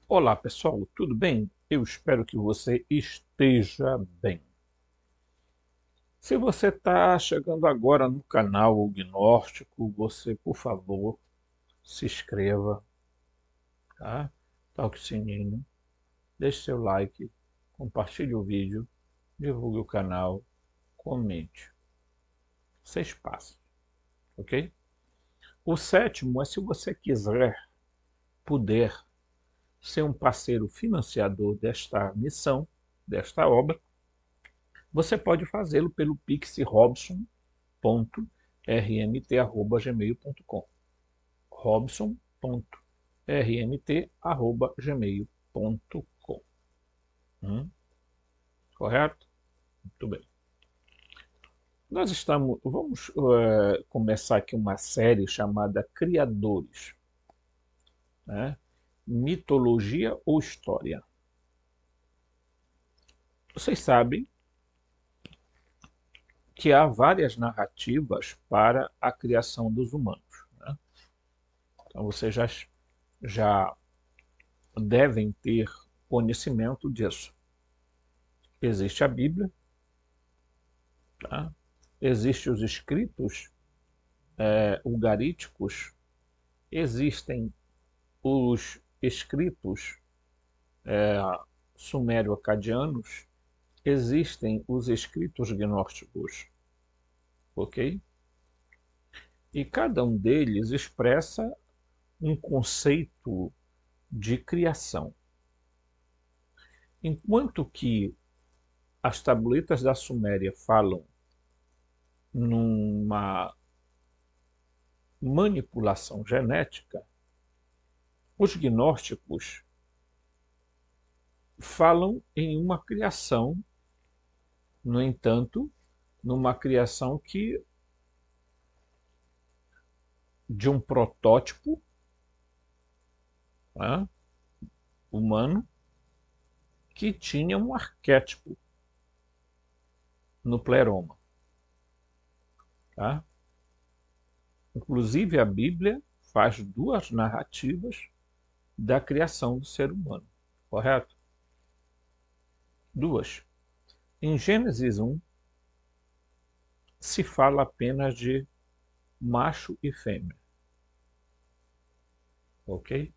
Olá pessoal, tudo bem? Eu espero que você esteja bem. Se você está chegando agora no canal Gnóstico, você, por favor, se inscreva, tá? Toque o sininho, deixe seu like, compartilhe o vídeo, divulgue o canal, comente. 6 passos, ok? O sétimo é se você quiser, puder, ser um parceiro financiador desta missão, desta obra, você pode fazê-lo pelo Pix robson.rmt@gmail.com. robson.rmt@gmail.com. Correto? Muito bem. Vamos começar aqui uma série chamada Criadores, né? Mitologia ou História. Vocês sabem que há várias narrativas para a criação dos humanos, né? Então já devem ter conhecimento disso. Existe a Bíblia, tá? Existem os escritos ugaríticos, existem os escritos sumério-acadianos, existem os escritos gnósticos, ok? E cada um deles expressa um conceito de criação. Enquanto que as tabuletas da Suméria falam numa manipulação genética, os gnósticos falam em uma criação, no entanto, numa criação de um protótipo, né, humano que tinha um arquétipo no pleroma. Tá? Inclusive a Bíblia faz duas narrativas da criação do ser humano, correto? Duas. Em Gênesis 1 se fala apenas de macho e fêmea, ok?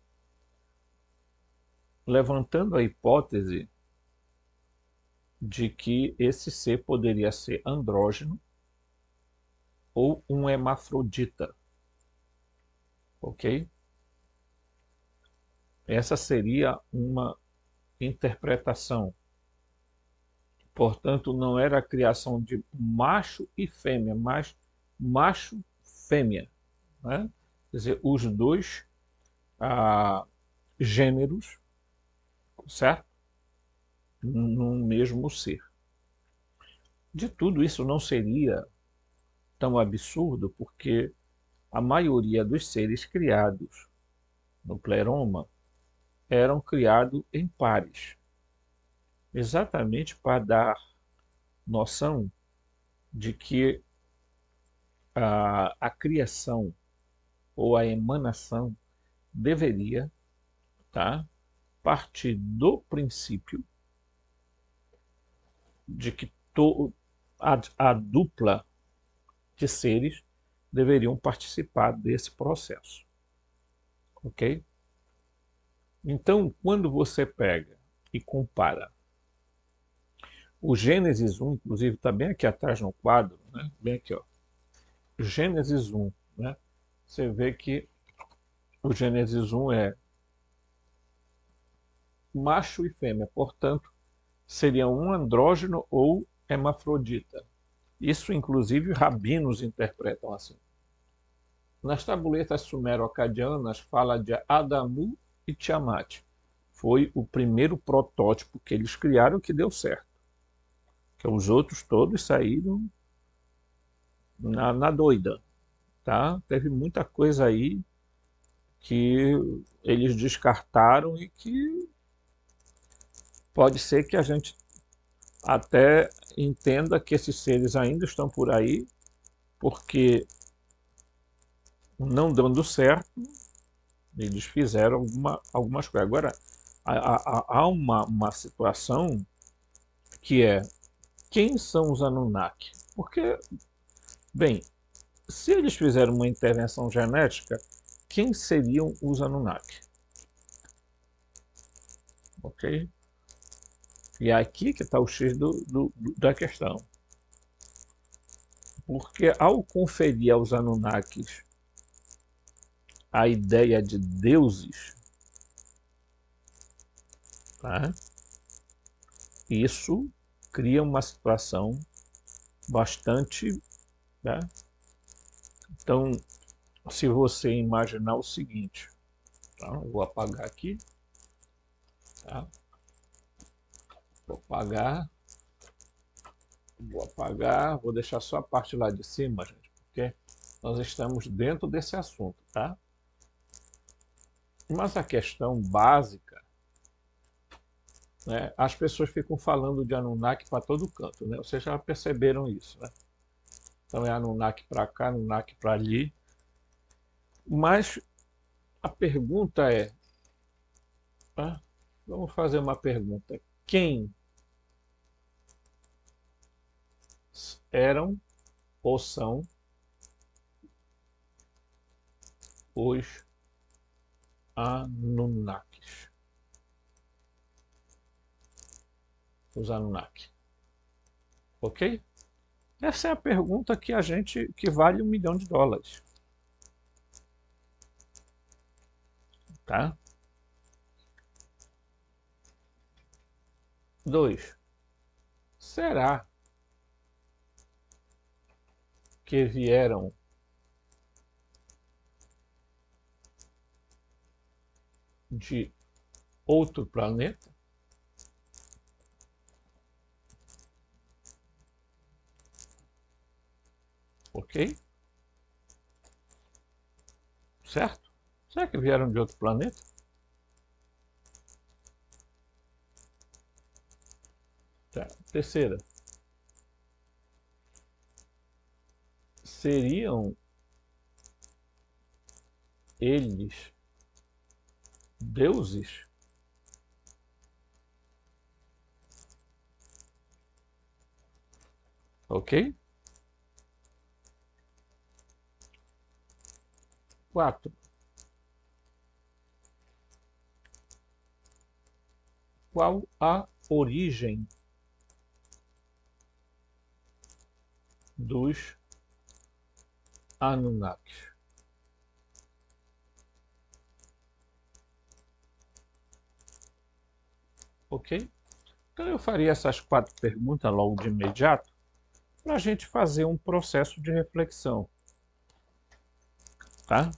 Levantando a hipótese de que esse ser poderia ser andrógeno ou um hermafrodita, ok? Essa seria uma interpretação. Portanto, não era a criação de macho e fêmea, mas macho-fêmea, né? Quer dizer, os dois gêneros, certo? Num mesmo ser. De tudo isso não seria tão absurdo, porque a maioria dos seres criados no pleroma eram criados em pares, exatamente para dar noção de que a criação ou a emanação deveria, tá, partir do princípio de que a dupla de seres deveriam participar desse processo, ok? Então, quando você pega e compara o Gênesis 1, inclusive está bem aqui atrás no quadro, né? Bem aqui, ó, Gênesis 1, né? Você vê que o Gênesis 1 é macho e fêmea, portanto, seria um andrógeno ou hermafrodita. Isso, inclusive, rabinos interpretam assim. Nas tabuletas sumero-acadianas fala de Adamu e Tiamat. Foi o primeiro protótipo que eles criaram que deu certo. Que os outros todos saíram na doida. Tá? Teve muita coisa aí que eles descartaram e que pode ser que a gente até entenda que esses seres ainda estão por aí, porque não dando certo, eles fizeram algumas coisas. Agora, há uma situação que é: quem são os Anunnaki? Porque, bem, se eles fizeram uma intervenção genética, quem seriam os Anunnaki? Ok? E é aqui que está o X da questão. Porque ao conferir aos Anunnakis a ideia de deuses, tá? Isso cria uma situação bastante, tá? Então, se você imaginar o seguinte, tá? Eu vou apagar aqui, tá? Vou apagar, vou deixar só a parte lá de cima, gente, porque nós estamos dentro desse assunto, tá? Mas a questão básica, né, as pessoas ficam falando de Anunnaki para todo canto, né? Vocês já perceberam isso, né? Então é Anunnaki para cá, Anunnaki para ali. Mas a pergunta é, tá? Vamos fazer uma pergunta. Quem eram ou são os Anunnakis? Os Anunnaki. Ok? Essa é a pergunta que vale US$ 1 milhão. Tá? 2. Será que vieram de outro planeta? Ok? Certo? Será que vieram de outro planeta? Tá. Terceira. Seriam eles deuses? Ok? 4. Qual a origem dos Anunnakis? Ok? Então eu faria essas 4 perguntas logo de imediato para a gente fazer um processo de reflexão, tá?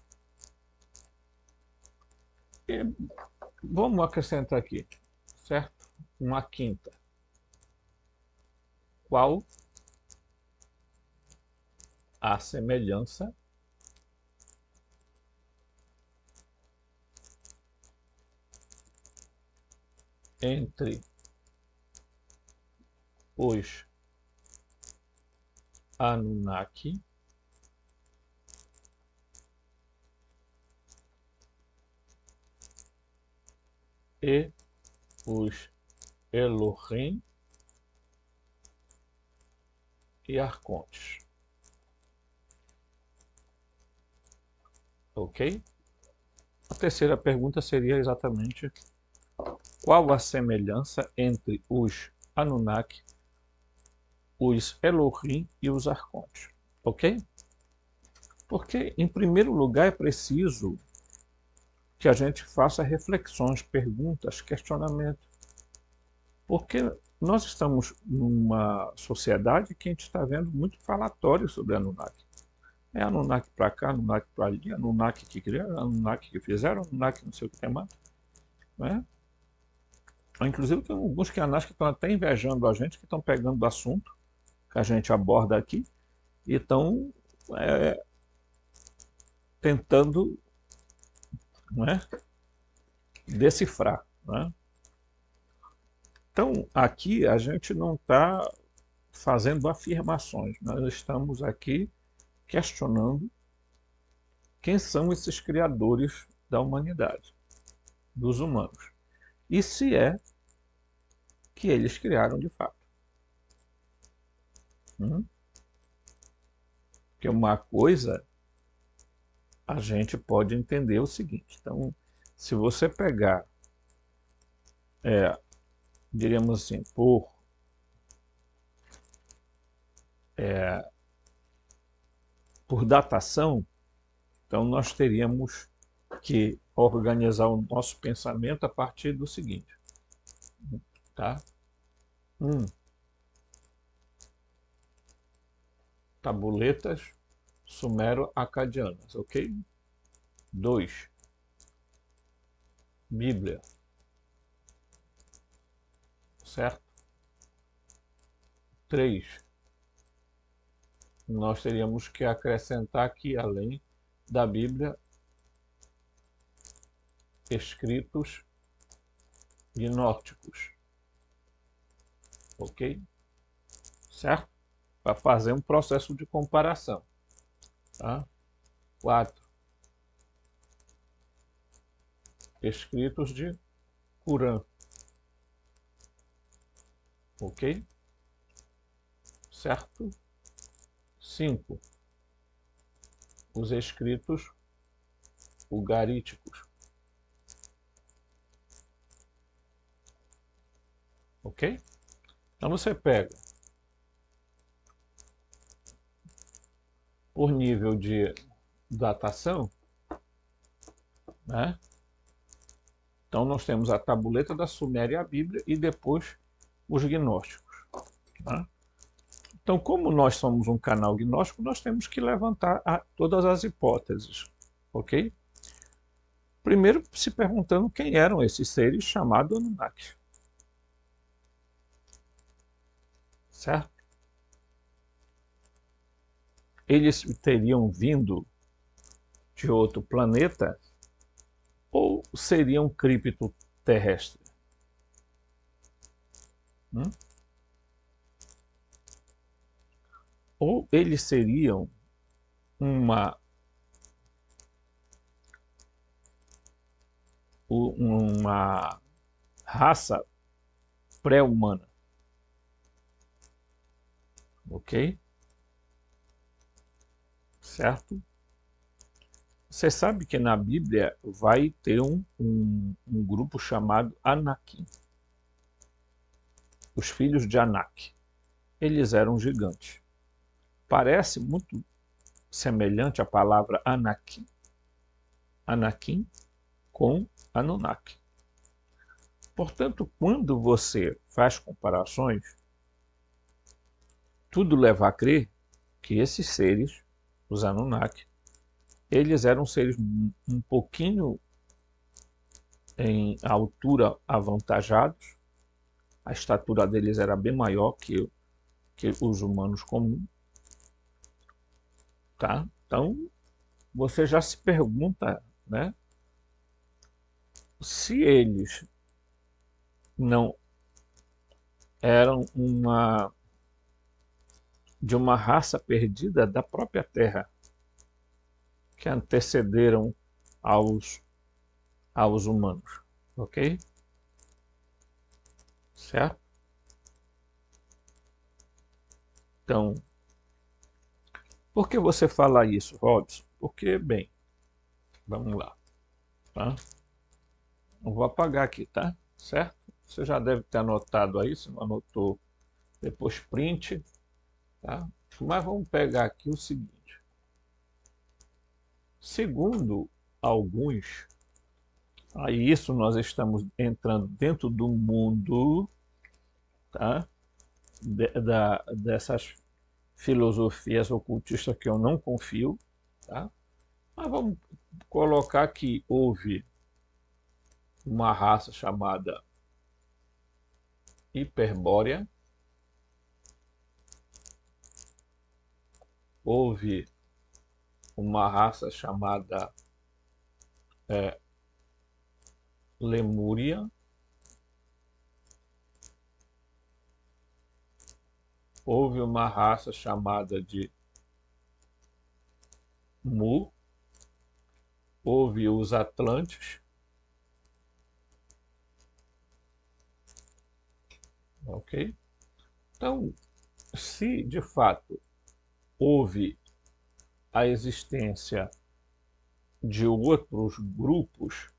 E vamos acrescentar aqui, certo? Uma quinta. Qual a semelhança entre os Anunnaki e os Elohim e Arcontes? Ok? A terceira pergunta seria exatamente: qual a semelhança entre os Anunnaki, os Elohim e os Arcontes? Ok? Porque, em primeiro lugar, é preciso que a gente faça reflexões, perguntas, questionamentos. Porque nós estamos numa sociedade que a gente está vendo muito falatório sobre Anunnaki. É Anunnaki para cá, Anunnaki para ali, Anunnaki que criaram, Anunnaki que fizeram, Anunnaki não sei o que tem mais. Né? Inclusive tem alguns canais que estão até invejando a gente, que estão pegando o assunto que a gente aborda aqui e estão tentando, né, decifrar. Né? Então, aqui a gente não está fazendo afirmações, nós estamos aqui questionando quem são esses criadores da humanidade, dos humanos. e se é que eles criaram de fato. Porque uma coisa a gente pode entender o seguinte. Então, se você pegar, diríamos assim, por datação, então nós teríamos que organizar o nosso pensamento a partir do seguinte, tá? Tabuletas sumero-acadianas, ok? 2. Bíblia, certo? 3. Nós teríamos que acrescentar aqui, além da Bíblia, escritos gnósticos, ok? Certo? Para fazer um processo de comparação. Tá? 4. Escritos de Corã, ok? Certo? 5. Os escritos ugaríticos, ok? Então você pega por nível de datação, né? Então nós temos a tabuleta da Suméria e a Bíblia e depois os gnósticos. Tá? Então, como nós somos um canal gnóstico, nós temos que levantar todas as hipóteses, ok? Primeiro se perguntando quem eram esses seres chamados Anunnaki, certo? Eles teriam vindo de outro planeta ou seriam cripto terrestre? Ou eles seriam uma raça pré-humana, ok? Certo? Você sabe que na Bíblia vai ter um grupo chamado Anakim, os filhos de Anak. Eles eram gigantes. Parece muito semelhante à palavra Anakim, Anakim com Anunnaki. Portanto, quando você faz comparações, tudo leva a crer que esses seres, os Anunnaki, eles eram seres um pouquinho em altura avantajados, a estatura deles era bem maior que os humanos comuns, tá? Então, você já se pergunta, né, se eles não eram de uma raça perdida da própria Terra, que antecederam aos humanos, ok? Certo? Então, por que você fala isso, Robson? Porque, bem, vamos lá, tá? Eu vou apagar aqui, tá? Certo? Você já deve ter anotado aí, se não anotou, depois print, tá? Mas vamos pegar aqui o seguinte. Segundo alguns, aí isso nós estamos entrando dentro do mundo, tá? Dessas filosofias ocultistas que eu não confio, tá? Mas vamos colocar que houve uma raça chamada Hiperbórea, houve uma raça chamada Lemúria, houve uma raça chamada de Mu, houve os Atlantes, ok? Então, se de fato houve a existência de outros grupos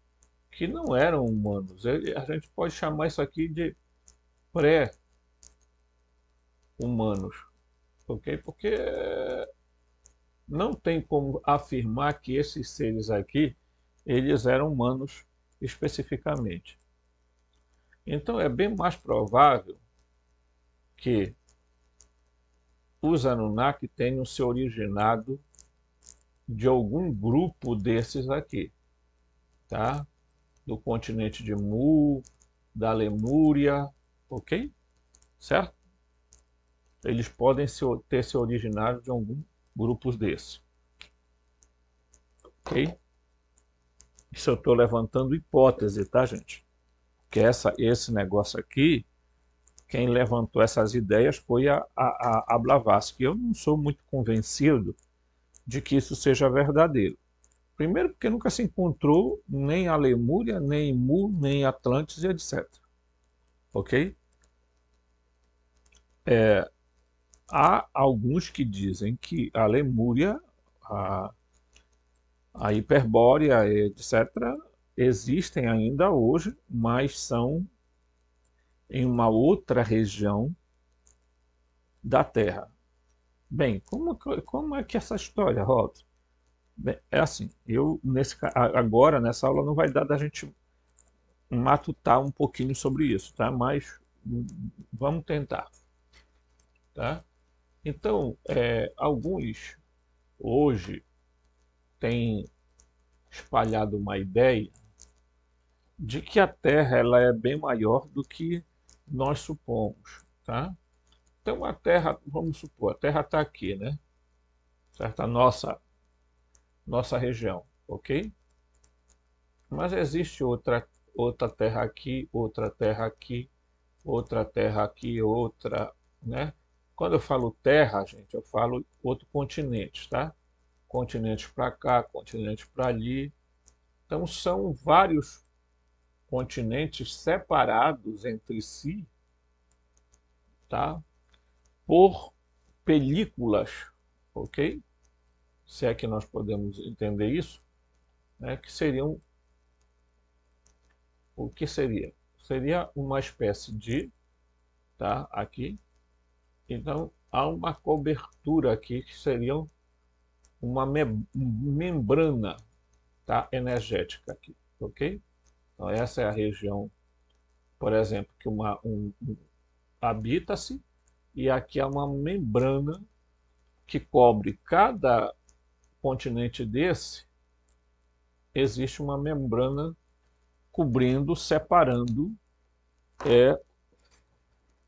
que não eram humanos, a gente pode chamar isso aqui de pré-humanos, ok? Porque não tem como afirmar que esses seres aqui, eles eram humanos especificamente. Então é bem mais provável que os Anunnaki tenham se originado de algum grupo desses aqui, tá? Do continente de Mu, da Lemúria, ok? Certo? Eles podem ter se originado de algum grupo desses, ok? Isso eu estou levantando hipótese, tá, gente? Que esse negócio aqui, quem levantou essas ideias foi a Blavatsky. Eu não sou muito convencido de que isso seja verdadeiro. Primeiro porque nunca se encontrou nem a Lemúria, nem Mu, nem Atlantis, etc. Ok? Há alguns que dizem que a Lemúria, a, a Hiperbórea, etc., existem ainda hoje, mas são em uma outra região da Terra. Bem, como é que é essa história, Robson? Bem, é assim, agora nessa aula não vai dar da gente matutar um pouquinho sobre isso, tá? Mas vamos tentar, tá? Então, alguns hoje têm espalhado uma ideia de que a Terra ela é bem maior do que nós supomos, tá? Então a Terra, vamos supor, a Terra está aqui, né? Certo? A nossa região, ok? Mas existe outra Terra aqui, outra Terra aqui, outra Terra aqui, outra, né? Quando eu falo Terra, gente, eu falo outro continente, tá? Continentes para cá, continentes para ali. Então são vários continentes separados entre si, tá? Por películas, ok? Se é que nós podemos entender isso, né? Que seriam o que seria? Seria uma espécie de, tá? Aqui. Então há uma cobertura aqui que seria uma membrana, tá? Energética aqui, ok? Então essa é a região, por exemplo, que habita-se, e aqui há uma membrana que cobre cada continente desse, existe uma membrana cobrindo, separando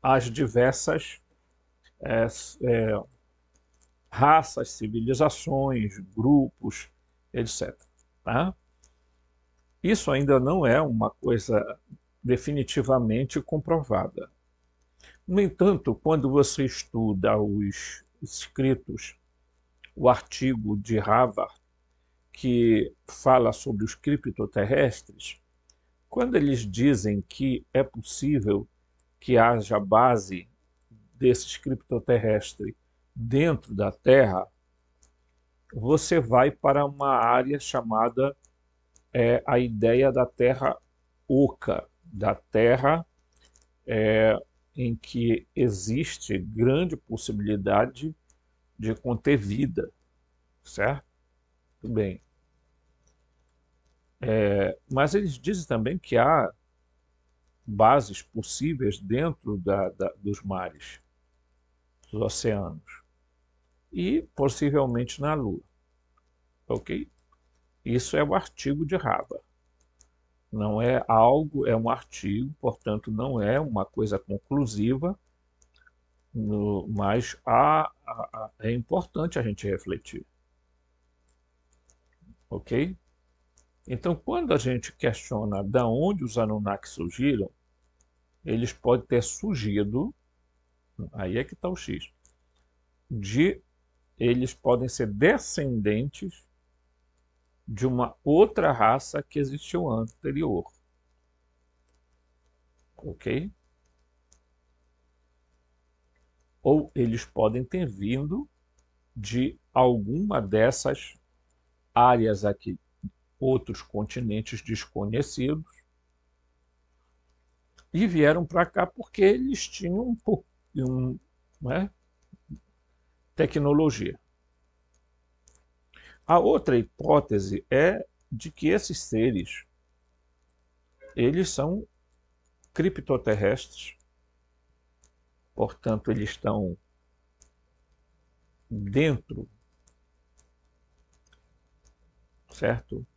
as diversas é, é, raças, civilizações, grupos, etc. Tá? Isso ainda não é uma coisa definitivamente comprovada. No entanto, quando você estuda os escritos, o artigo de Harvard, que fala sobre os criptoterrestres, quando eles dizem que é possível que haja base desses criptoterrestres dentro da Terra, você vai para uma área chamada a ideia da Terra oca, da Terra em que existe grande possibilidade de conter vida, certo? Tudo bem. Mas eles dizem também que há bases possíveis dentro dos mares, dos oceanos, e possivelmente na Lua, ok? Isso é o artigo de Harvard. Não é algo, é um artigo, portanto não é uma coisa conclusiva, mas é importante a gente refletir, ok? Então, quando a gente questiona de onde os Anunnaki surgiram, eles podem ter surgido, aí é que está o X, eles podem ser descendentes de uma outra raça que existiu anterior, ok? ou eles podem ter vindo de alguma dessas áreas aqui, outros continentes desconhecidos, e vieram para cá porque eles tinham um pouquinho, né, tecnologia. A outra hipótese é de que esses seres, eles são criptoterrestres, portanto eles estão dentro, certo?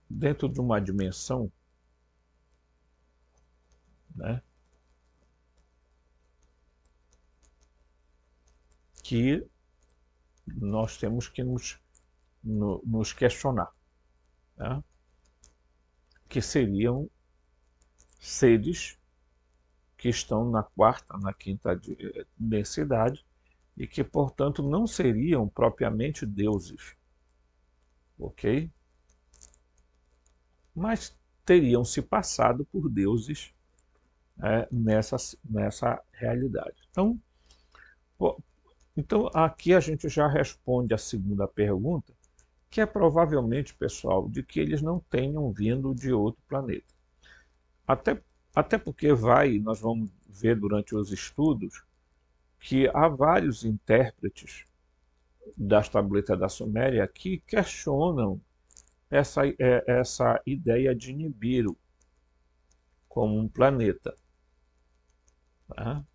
Dentro de uma dimensão, né, que nós temos que nos questionar, né? Que seriam seres que estão na quarta, na quinta densidade e que, portanto, não seriam propriamente deuses, ok? Mas teriam se passado por deuses, nessa realidade. Então, aqui a gente já responde a segunda pergunta, que é provavelmente, pessoal, de que eles não tenham vindo de outro planeta. Até porque nós vamos ver durante os estudos, que há vários intérpretes das tabletas da Suméria que questionam essa ideia de Nibiru como um planeta. Tá?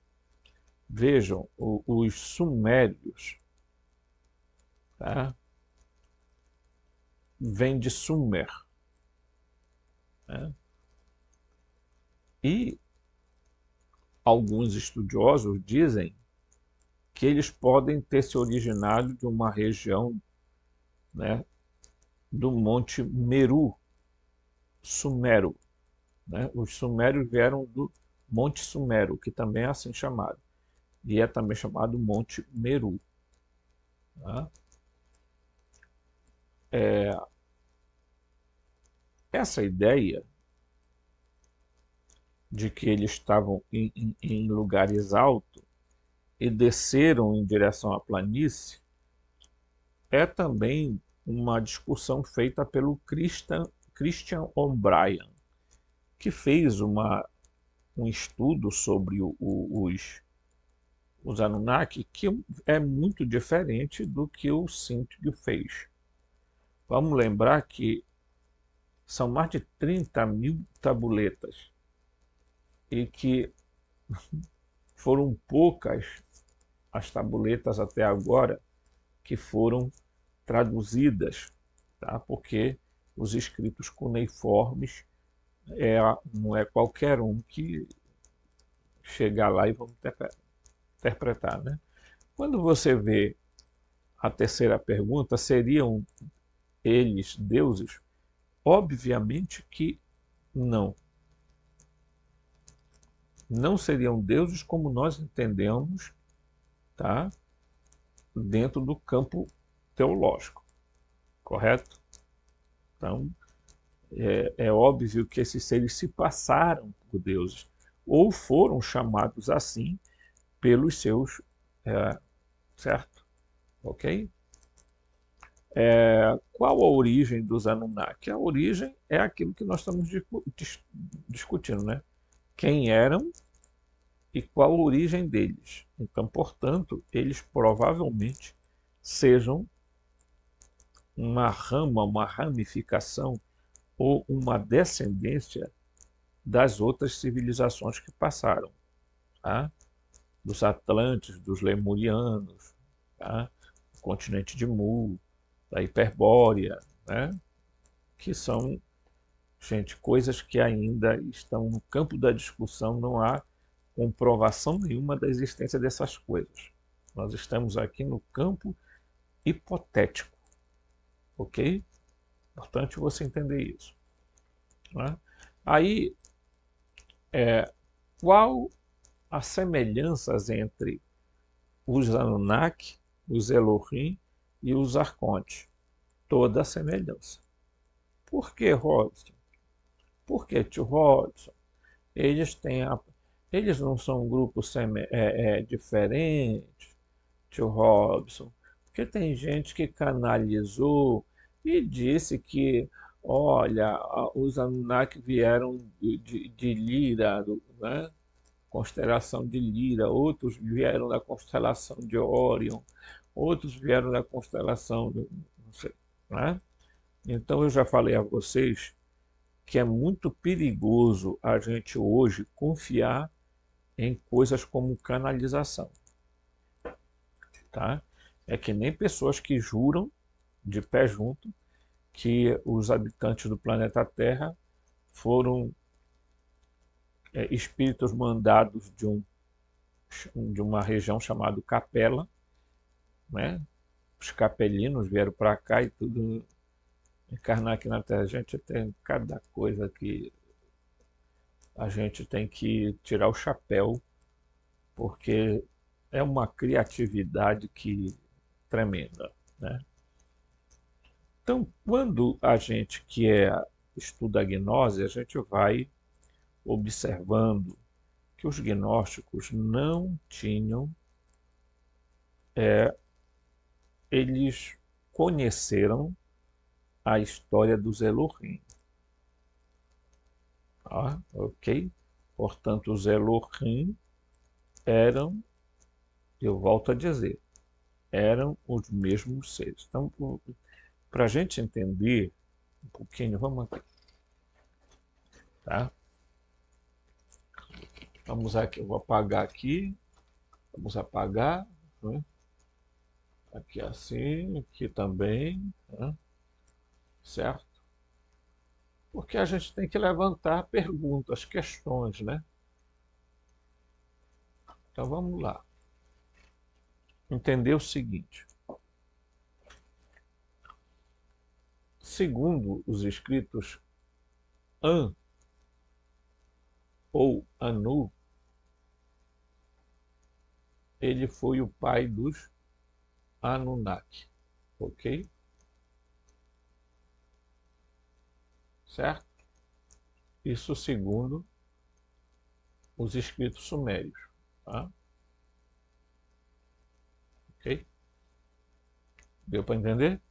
Vejam, os sumérios, tá? Vem de Sumer, né? E alguns estudiosos dizem que eles podem ter se originado de uma região, né, do Monte Meru, Sumero, né? Os sumérios vieram do Monte Sumero, que também é assim chamado, e é também chamado Monte Meru. Tá? Essa ideia de que eles estavam em lugares altos e desceram em direção à planície é também uma discussão feita pelo Christian O'Brien, que fez um estudo sobre os Anunnaki, que é muito diferente do que o Syntyr fez. Vamos lembrar que são mais de 30.000 tabuletas e que foram poucas as tabuletas até agora que foram traduzidas, tá? Porque os escritos cuneiformes não é qualquer um que chegar lá e vamos interpretar, né? Quando você vê a terceira pergunta, seriam eles deuses? Obviamente que não. Não seriam deuses como nós entendemos, tá? Dentro do campo teológico, correto? Então, é óbvio que esses seres se passaram por deuses, ou foram chamados assim pelos seus, certo? Ok? Qual a origem dos Anunnaki? A origem é aquilo que nós estamos discutindo, né? Quem eram e qual a origem deles. Então, portanto, eles provavelmente sejam uma rama, uma ramificação ou uma descendência das outras civilizações que passaram, tá? Dos Atlantes, dos Lemurianos, tá? Do continente de Mu, da Hiperbórea, né? Que são, gente, coisas que ainda estão no campo da discussão, não há comprovação nenhuma da existência dessas coisas. Nós estamos aqui no campo hipotético, ok? Importante você entender isso. Né? Aí, qual as semelhanças entre os Anunnaki, os Elohim e os Arcontes? Toda a semelhança. Por que, Robson? Por que, tio Robson? Eles têm Eles não são um grupo diferente, tio Robson, porque tem gente que canalizou e disse que, olha, os Anunnaki vieram de Lira, né? Constelação de Lira, outros vieram da constelação de Órion, outros vieram da constelação do, não sei, né? Então eu já falei a vocês que é muito perigoso a gente hoje confiar em coisas como canalização, tá? É que nem pessoas que juram de pé junto que os habitantes do planeta Terra foram espíritos mandados de uma região chamada Capela, né? Os capelinos vieram para cá e tudo encarnar aqui na Terra. A gente tem cada coisa que a gente tem que tirar o chapéu, porque é uma criatividade que tremenda, né? Então, quando a gente estuda a gnose, a gente vai observando que os gnósticos não tinham, eles conheceram a história dos Elohim, tá? Ok? Portanto, os Elohim eram, eu volto a dizer, eram os mesmos seres. Então, para a gente entender um pouquinho, vamos aqui, tá? Vamos aqui, eu vou apagar aqui, vamos apagar, né? Aqui assim, aqui também, né? Certo? Porque a gente tem que levantar perguntas, questões, né? Então vamos lá. Entender o seguinte. Segundo os escritos An ou Anu, ele foi o pai dos Anunnaki, ok? Certo? Isso segundo os escritos sumérios, tá? Ok? Deu para entender?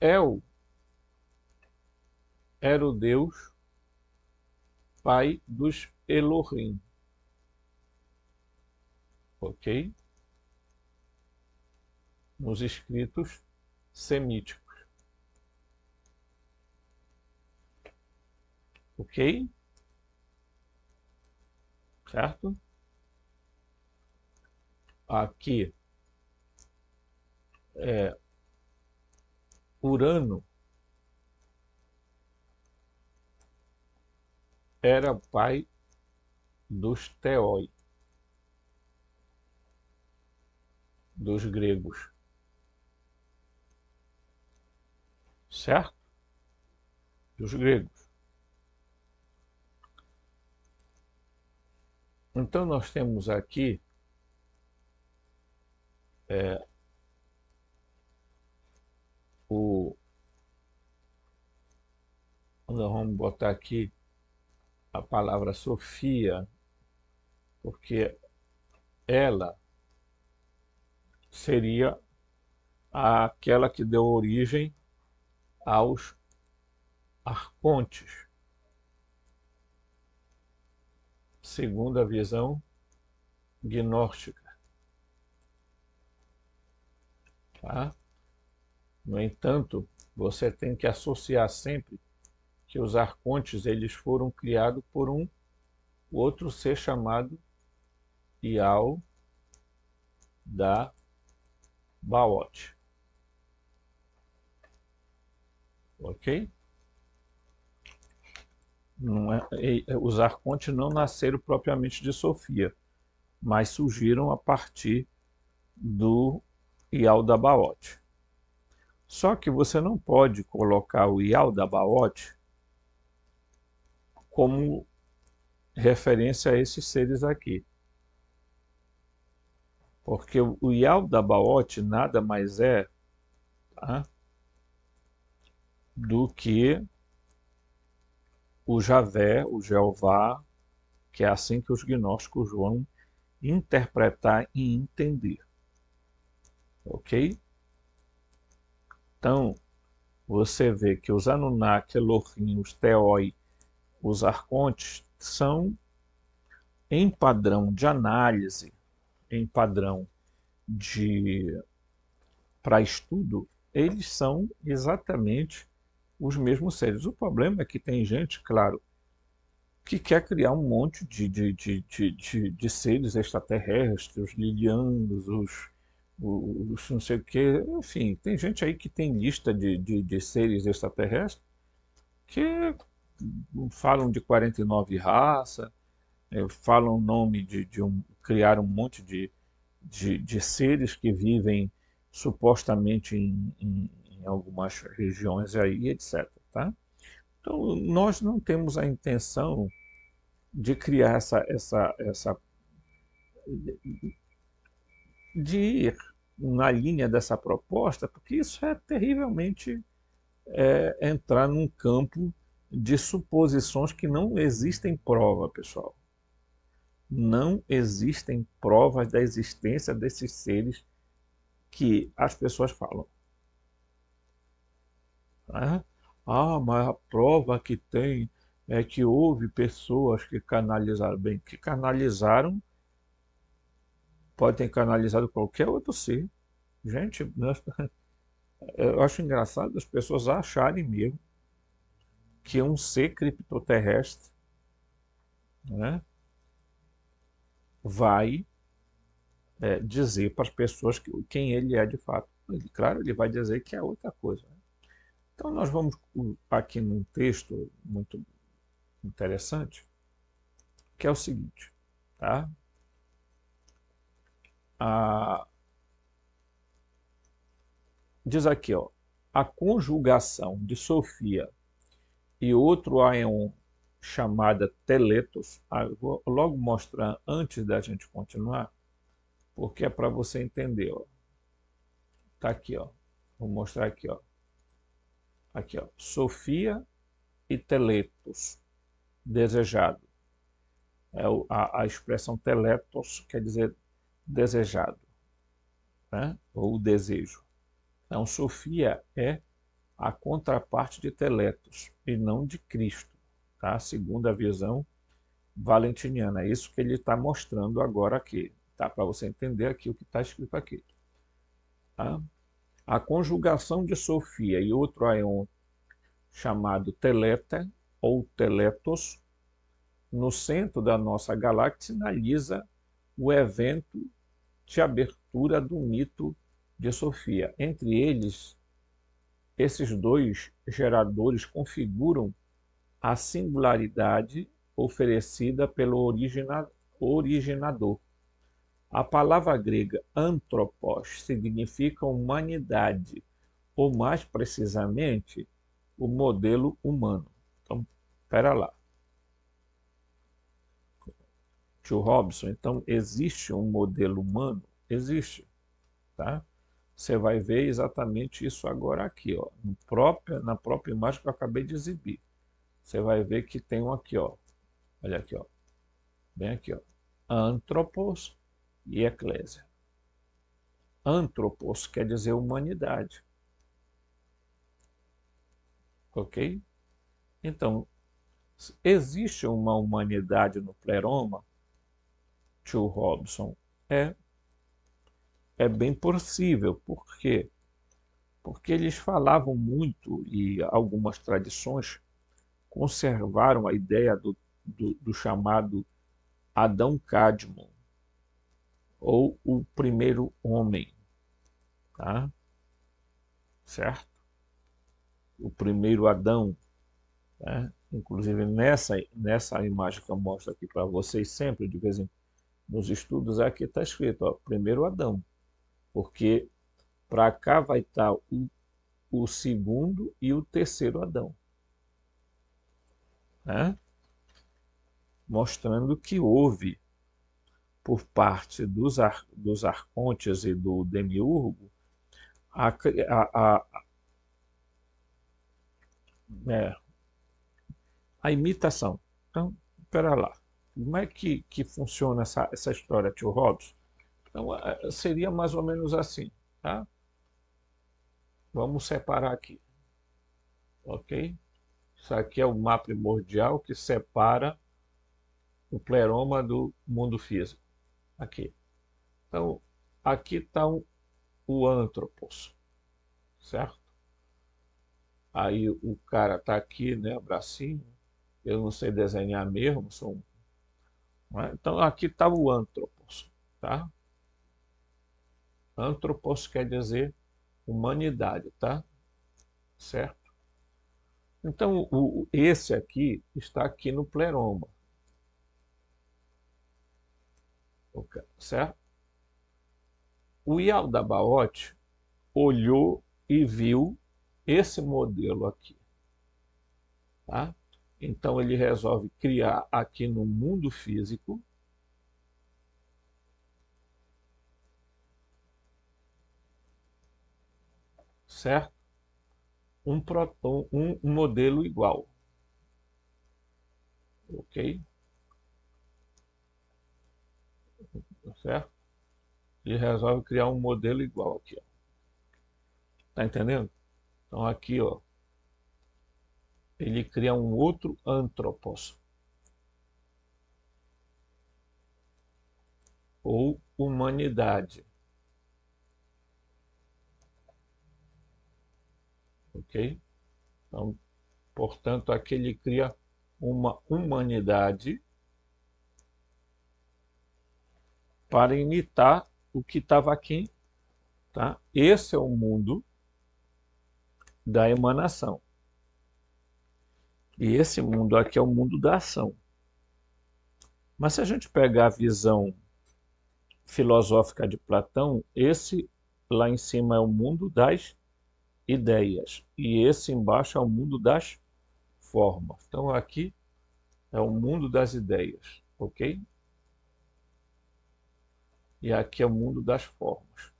El era o Deus pai dos Elohim, ok? Nos escritos semíticos, ok? Certo? Aqui, Urano era pai dos Theoi, dos gregos, certo? Dos gregos. Então nós temos aqui o. Nós vamos botar aqui a palavra Sofia, porque ela seria aquela que deu origem aos arcontes, segundo a visão gnóstica, tá? No entanto, você tem que associar sempre que os arcontes eles foram criados por um outro ser chamado Ial da Baote, ok? Não é, os arcontes não nasceram propriamente de Sofia, mas surgiram a partir do Ial da Baote. Só que você não pode colocar o Ial da Baote como referência a esses seres aqui. Porque o Ial da Baote nada mais é, tá, do que o Javé, o Jeová, que é assim que os gnósticos vão interpretar e entender, ok? Então, você vê que os Anunnaki, Elohim, os Teoi, os arcontes são, em padrão de análise, em padrão de para estudo, eles são exatamente os mesmos seres. O problema é que tem gente, claro, que quer criar um monte de seres extraterrestres, os lilianos, os não sei o quê. Enfim, tem gente aí que tem lista de seres extraterrestres que falam de 49 raças, falam o nome criar um monte de seres que vivem supostamente em algumas regiões aí, etc. Tá? Então, nós não temos a intenção de criar de ir na linha dessa proposta, porque isso é terrivelmente entrar num campo de suposições que não existem prova, pessoal. Não existem provas da existência desses seres que as pessoas falam. Né? Ah, mas a prova que tem é que houve pessoas que canalizaram bem, que canalizaram, pode ter canalizado qualquer outro ser. Gente, eu acho engraçado as pessoas acharem mesmo que um ser criptoterrestre, né, vai dizer para as pessoas quem ele é de fato. Claro, ele vai dizer que é outra coisa. Né? Então nós vamos aqui num texto muito interessante, que é o seguinte, tá? A, diz aqui, ó, a conjugação de Sofia e outro aion chamada Teletos, vou logo mostrar antes da gente continuar, porque é para você entender, ó. Tá aqui, ó. Vou mostrar aqui, ó. Aqui, ó. Sofia e Teletos, desejado. A expressão Teletos quer dizer desejado, né? Ou desejo. Então, Sofia é a contraparte de Teletos e não de Cristo, tá? Segundo a visão valentiniana. É isso que ele está mostrando agora aqui, tá? Para você entender aqui o que está escrito aqui. Tá? A conjugação de Sofia e outro aion chamado Teleta ou Teletos no centro da nossa galáxia sinaliza o evento de abertura do mito de Sofia. Entre eles, esses dois geradores configuram a singularidade oferecida pelo originador. A palavra grega anthropos significa humanidade, ou mais precisamente, o modelo humano. Então, espera lá. Tio Robson, então existe um modelo humano? Existe, tá? Você vai ver exatamente isso agora aqui, ó, na própria imagem que eu acabei de exibir. Você vai ver que tem um aqui, ó. Olha aqui, ó. Bem aqui, ó. Anthropos e eclésia. Anthropos quer dizer humanidade. Ok? Então, existe uma humanidade no pleroma, tio Robson? É bem possível. Por quê? Porque eles falavam muito e algumas tradições conservaram a ideia do chamado Adão Cadmon, ou o primeiro homem, tá? Certo? O primeiro Adão, né? Inclusive nessa imagem que eu mostro aqui para vocês sempre, de vez em nos estudos, aqui está escrito, ó, primeiro Adão, porque para cá vai estar o segundo e o terceiro Adão, né? Mostrando que houve, por parte dos arcontes e do demiurgo, a, a, a, é, a imitação. Então, espera lá. Como é que funciona essa história, tio Robson? Então, seria mais ou menos assim, tá? Vamos separar aqui, ok? Isso aqui é o mar primordial que separa o pleroma do mundo físico. Aqui. Então, aqui está o antropos, certo? Aí o cara está aqui, né, bracinho. Eu não sei desenhar mesmo, não é? Então, aqui está o antropos, tá? Antropos quer dizer humanidade, tá? Certo? Então, esse aqui está aqui no pleroma, certo? O Yaldabaoth olhou e viu esse modelo aqui, tá? Então ele resolve criar aqui no mundo físico certo? Um modelo igual, ok? Certo? Ele resolve criar um modelo igual aqui, ó. Tá entendendo? Então aqui, ó, ele cria um outro antropos, ou humanidade, ok? Então, portanto, aqui ele cria uma humanidade para imitar o que estava aqui, tá? Esse é o mundo da emanação. E esse mundo aqui é o mundo da ação. Mas se a gente pegar a visão filosófica de Platão, esse lá em cima é o mundo das ideias e esse embaixo é o mundo das formas. Então aqui é o mundo das ideias, ok? E aqui é o mundo das formas,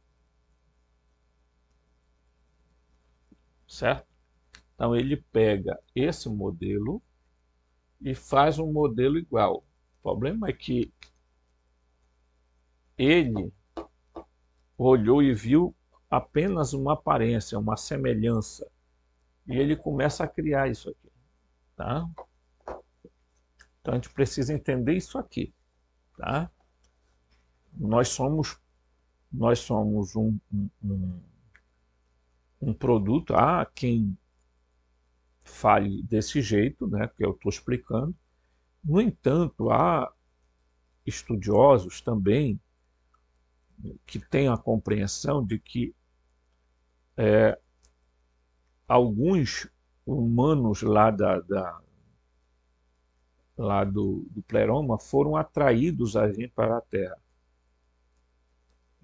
certo? Então ele pega esse modelo e faz um modelo igual. O problema é que ele olhou e viu apenas uma aparência, uma semelhança, e ele começa a criar isso aqui, tá? Então a gente precisa entender isso aqui, tá? Nós somos um produto. Há quem fale desse jeito, né, que eu estou explicando. No entanto, há estudiosos também que têm a compreensão de que alguns humanos lá do pleroma foram atraídos a vir para a Terra.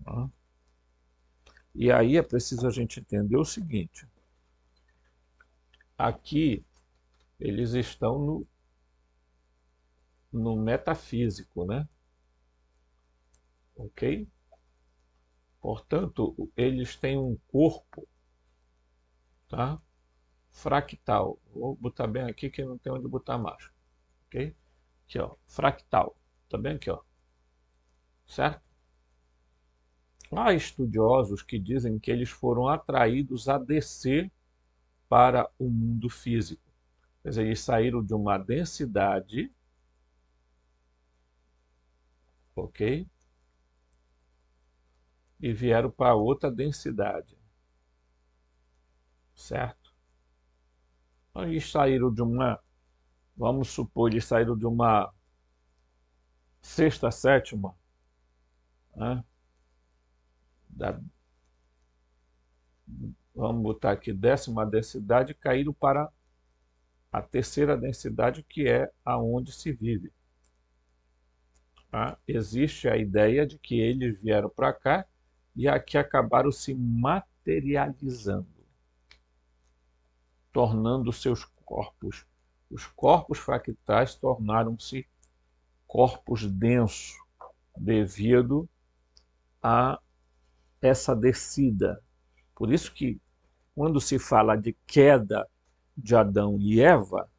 Tá? E aí é preciso a gente entender o seguinte: aqui eles estão no metafísico, né? Ok? Portanto, eles têm um corpo, tá? Fractal. Vou botar bem aqui que não tem onde botar mais. Ok? Aqui, ó. Fractal. Tá bem aqui, ó. Certo? Há estudiosos que dizem que eles foram atraídos a descer para o mundo físico. Quer dizer, eles saíram de uma densidade, ok? E vieram para outra densidade, certo? Então, eles saíram de uma, vamos supor, eles saíram de uma sexta, sétima, né? Vamos botar aqui, décima densidade, caíram para a terceira densidade, que é aonde se vive. Tá? Existe a ideia de que eles vieram para cá e aqui acabaram se materializando, tornando seus corpos. Os corpos fractais tornaram-se corpos densos devido a essa descida. Por isso que quando se fala de queda de Adão e Eva,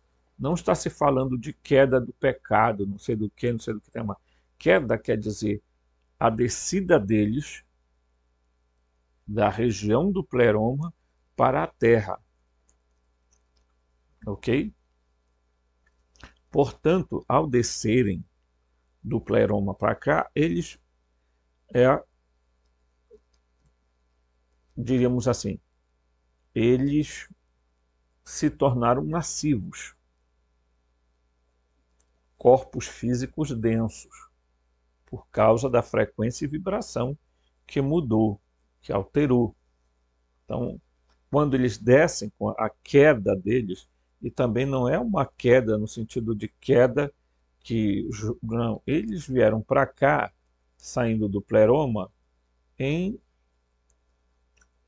Não está se falando de queda do pecado, não sei do que, não sei do que tem mais. Queda quer dizer a descida deles da região do pleroma para a terra, ok? Portanto, ao descerem do pleroma para cá, eles, diríamos assim, eles se tornaram massivos, corpos físicos densos, por causa da frequência e vibração que mudou, que alterou. Então, quando eles descem com a queda deles, e também não é uma queda no sentido de queda que não, eles vieram para cá, saindo do pleroma, em,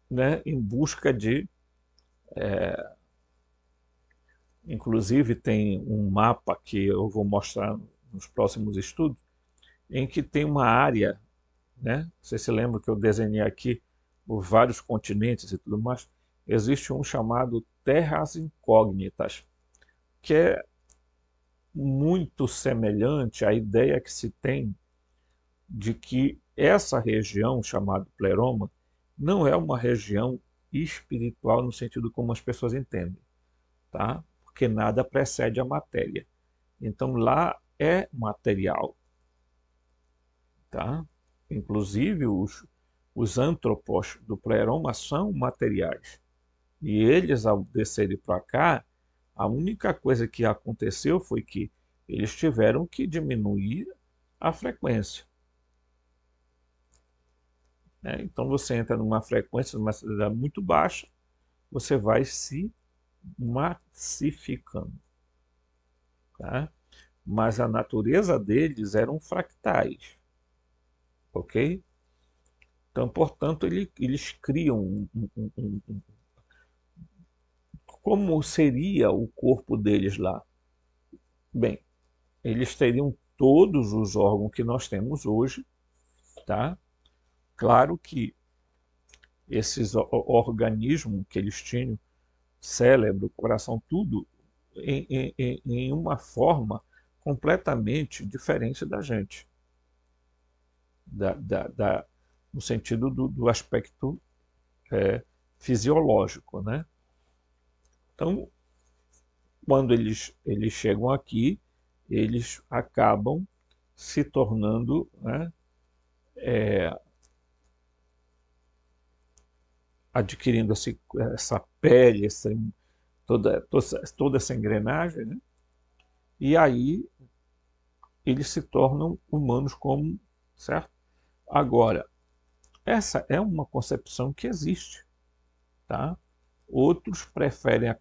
né, em busca de, inclusive tem um mapa que eu vou mostrar nos próximos estudos, em que tem uma área, né? Você se lembra que eu desenhei aqui os vários continentes e tudo mais? Existe um chamado terras incógnitas, que é muito semelhante à ideia que se tem de que essa região chamada pleroma não é uma região espiritual no sentido como as pessoas entendem, tá? Porque nada precede a matéria. Então lá é material, tá? Inclusive os antropos do pleroma são materiais. E eles, ao descerem para cá, a única coisa que aconteceu foi que eles tiveram que diminuir a frequência, né? Então você entra numa frequência, numa cidade muito baixa, você vai se massificando, tá? Mas a natureza deles eram fractais, ok? Então, portanto, eles criam como seria o corpo deles lá? Bem, eles teriam todos os órgãos que nós temos hoje, tá? Claro que esses organismos que eles tinham, cérebro, coração, tudo em uma forma completamente diferente da gente, no sentido do aspecto fisiológico, né? Então, quando eles chegam aqui, eles acabam se tornando, né, adquirindo essa pele, toda essa engrenagem, né? E aí eles se tornam humanos como, certo? Agora, essa é uma concepção que existe, tá? Outros preferem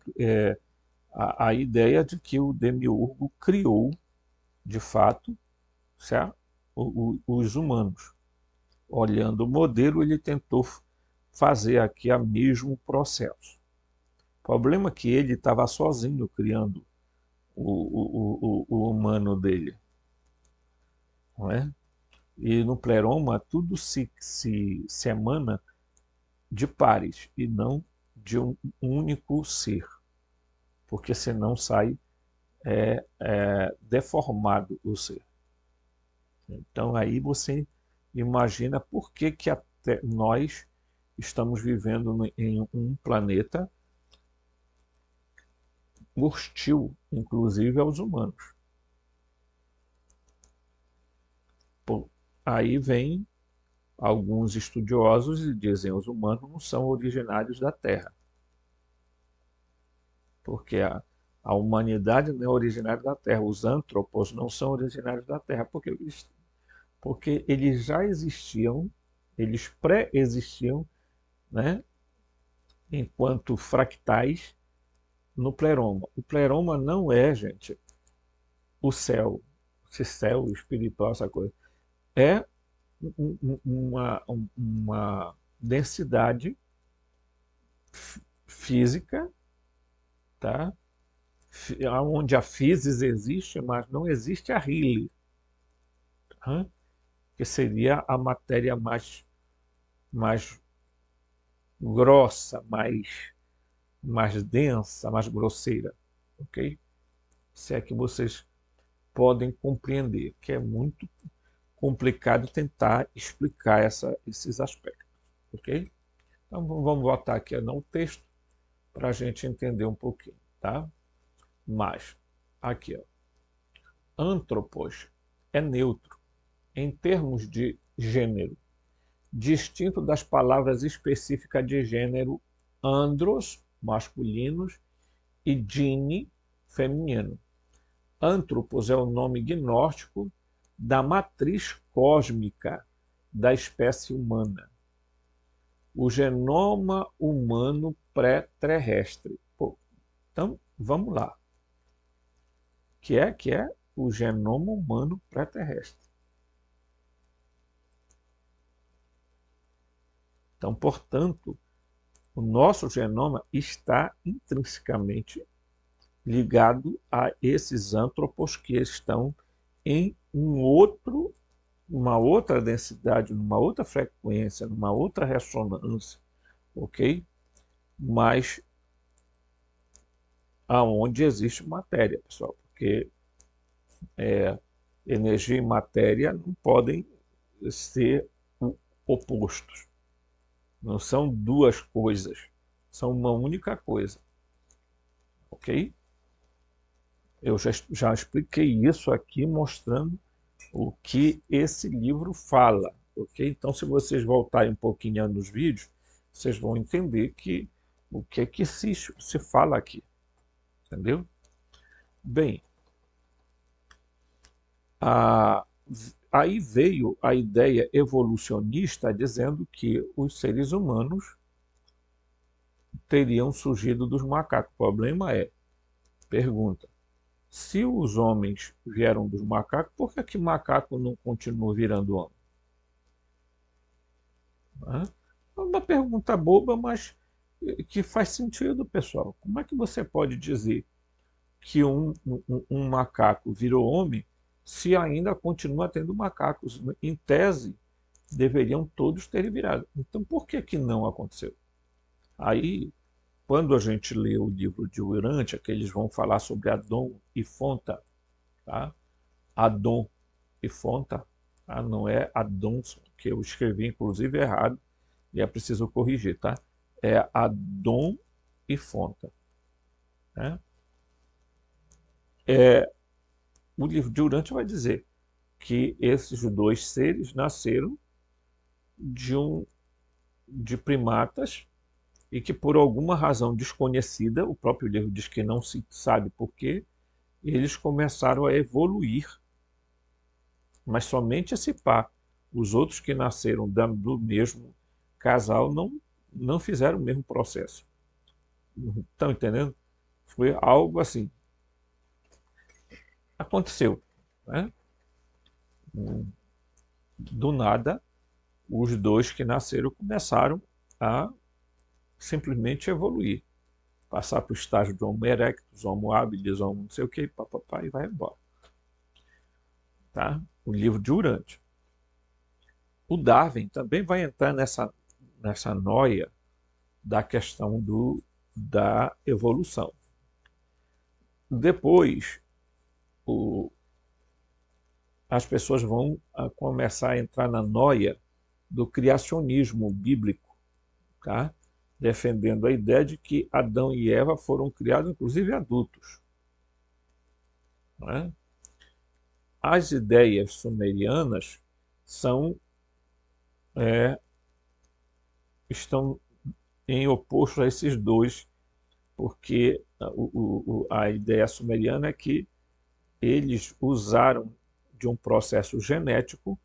a ideia de que o demiurgo criou, de fato, certo? Os humanos. Olhando o modelo, ele tentou fazer aqui o mesmo processo. O problema é que ele estava sozinho criando o humano dele, não é? E no pleroma tudo se emana de pares e não de um único ser, porque senão sai deformado o ser. Então aí você imagina por que, que até nós estamos vivendo em um planeta hostil, inclusive aos humanos. Pô, aí vem alguns estudiosos e dizem que os humanos não são originários da Terra, porque a humanidade não é originária da Terra, os antropos não são originários da Terra, porque eles já existiam, eles pré-existiam, né, enquanto fractais no pleroma. O pleroma não é, gente, o céu, esse céu espiritual, essa coisa. É uma densidade física, tá? Onde a physis existe, mas não existe a Healy, tá? Que seria a matéria mais grossa, mais densa, mais grosseira, ok? se é que vocês podem compreender, que é muito complicado tentar explicar esses aspectos, ok? Então vamos voltar aqui no texto para a gente entender um pouquinho, tá? Mas, aqui, ó, antropos é neutro em termos de gênero, distinto das palavras específicas de gênero andros, masculinos, e gine, feminino. Antropos é o nome gnóstico da matriz cósmica da espécie humana. O genoma humano pré-terrestre. Então, vamos lá. O que é o genoma humano pré-terrestre? Então, portanto, o nosso genoma está intrinsecamente ligado a esses antropos que estão em uma outra densidade, numa outra frequência, numa outra ressonância, ok? Mas aonde existe matéria, pessoal, porque energia e matéria não podem ser opostos. Não são duas coisas, são uma única coisa, ok? Eu já expliquei isso aqui mostrando o que esse livro fala, ok? Então, se vocês voltarem um pouquinho nos vídeos, vocês vão entender o que é que se fala aqui, entendeu? Bem, aí veio a ideia evolucionista dizendo que os seres humanos teriam surgido dos macacos. O problema pergunta, se os homens vieram dos macacos, por que macaco não continua virando homem? É uma pergunta boba, mas que faz sentido, pessoal. Como é que você pode dizer que um macaco virou homem se ainda continua tendo macacos? Em tese, deveriam todos ter virado. Então, por que não aconteceu? Aí, quando a gente lê o livro de Urantia, que eles vão falar sobre Adão e Fonta, tá? Adão e Fonta, tá? Não é Adonson, que eu escrevi inclusive errado, e é preciso corrigir, tá? É Adão e Fonta, né? O livro de Urantia vai dizer que esses dois seres nasceram de primatas e que por alguma razão desconhecida, o próprio livro diz que não se sabe por quê, eles começaram a evoluir. Mas somente esse par. Os outros que nasceram do mesmo casal não fizeram o mesmo processo. Estão entendendo? Foi algo assim. Aconteceu, né? Do nada, os dois que nasceram começaram a simplesmente evoluir. Passar para o estágio de Homo erectus, Homo habilis, Homo não sei o que, papapá, e vai embora. Tá? O livro de Urantia. O Darwin também vai entrar nessa noia da questão da evolução. Depois, as pessoas vão começar a entrar na noia do criacionismo bíblico, tá? Defendendo a ideia de que Adão e Eva foram criados, inclusive adultos. Né? As ideias sumerianas estão em oposto a esses dois, porque a ideia sumeriana é que eles usaram de um processo genético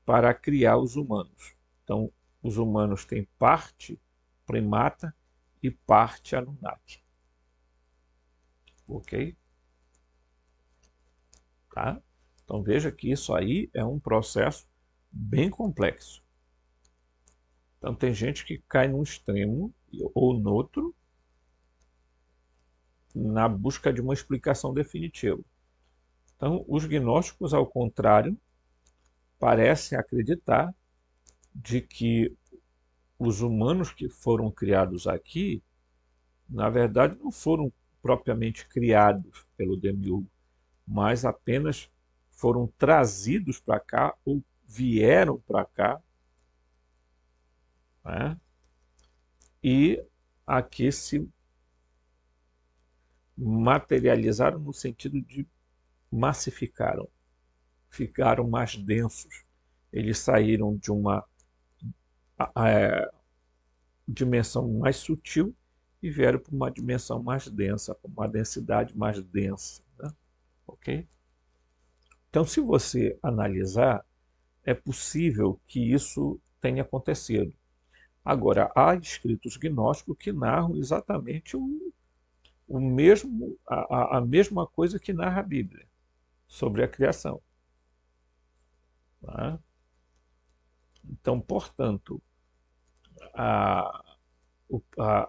para criar os humanos. Então, os humanos têm parte primata e parte Anunnaki. Ok? Tá? Então, veja que isso aí é um processo bem complexo. Então, tem gente que cai num extremo ou no outro na busca de uma explicação definitiva. Então, os gnósticos, ao contrário, parecem acreditar de que os humanos que foram criados aqui, na verdade, não foram propriamente criados pelo Demiurgo, mas apenas foram trazidos para cá ou vieram para cá, né? E aqui se materializaram no sentido de massificaram, ficaram mais densos. Eles saíram de uma dimensão mais sutil e vieram para uma dimensão mais densa, para uma densidade mais densa, né? Ok? Então, se você analisar, é possível que isso tenha acontecido. Agora, há escritos gnósticos que narram exatamente o mesmo, a mesma coisa que narra a Bíblia sobre a criação, tá? Então, portanto,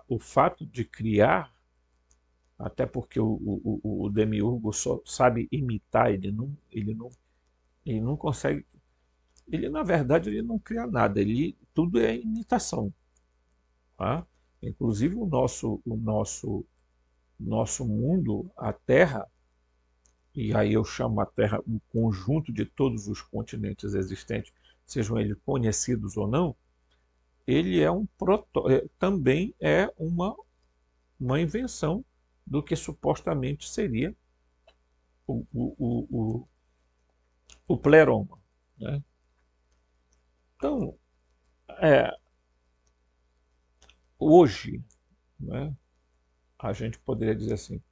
o fato de criar, até porque o Demiurgo só sabe imitar, ele não consegue, ele na verdade ele não cria nada, tudo é imitação, tá? Inclusive o nosso mundo, a Terra, e aí eu chamo a Terra o conjunto de todos os continentes existentes, sejam eles conhecidos ou não, ele é também é uma invenção do que supostamente seria o, o, o, o, o pleroma, né? Então, é, hoje, né, a gente poderia dizer assim,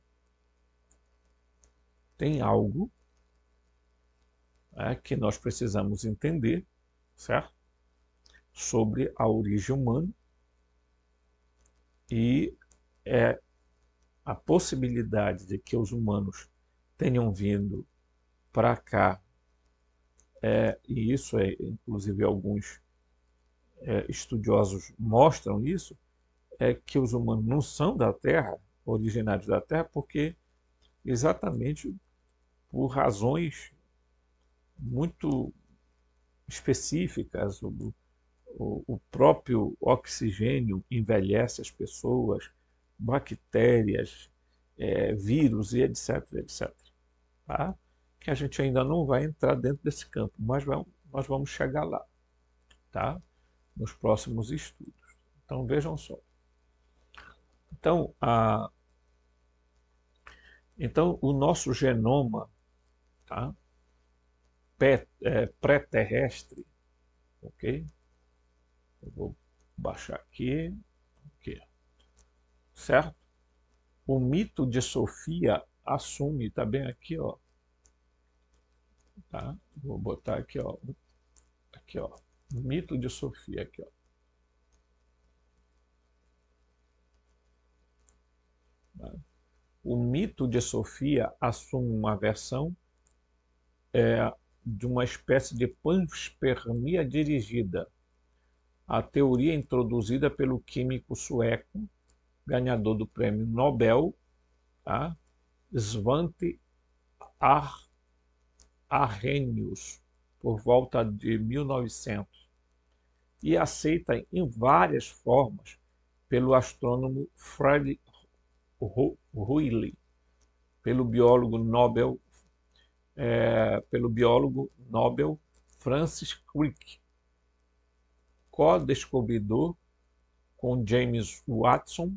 tem algo, que nós precisamos entender, certo? Sobre a origem humana e é a possibilidade de que os humanos tenham vindo para cá, e isso inclusive alguns estudiosos mostram isso, é que os humanos não são da Terra, originários da Terra, porque exatamente por razões muito específicas. O próprio oxigênio envelhece as pessoas, bactérias, vírus e etc, etc. Tá? Que a gente ainda não vai entrar dentro desse campo, mas nós vamos chegar lá, tá? Nos próximos estudos. Então vejam só. Então, então o nosso genoma, tá? Pré-terrestre, ok? Eu vou baixar aqui, certo? O mito de Sofia assume, tá bem aqui, ó, tá? Vou botar aqui, ó, o mito de Sofia, aqui, ó. Tá? O mito de Sofia assume uma versão de uma espécie de panspermia dirigida. A teoria introduzida pelo químico sueco, ganhador do prêmio Nobel, tá? Svante Arrhenius, por volta de 1900, e aceita em várias formas pelo astrônomo Fred Hoyle, pelo biólogo Nobel Francis Crick, co-descobridor com James Watson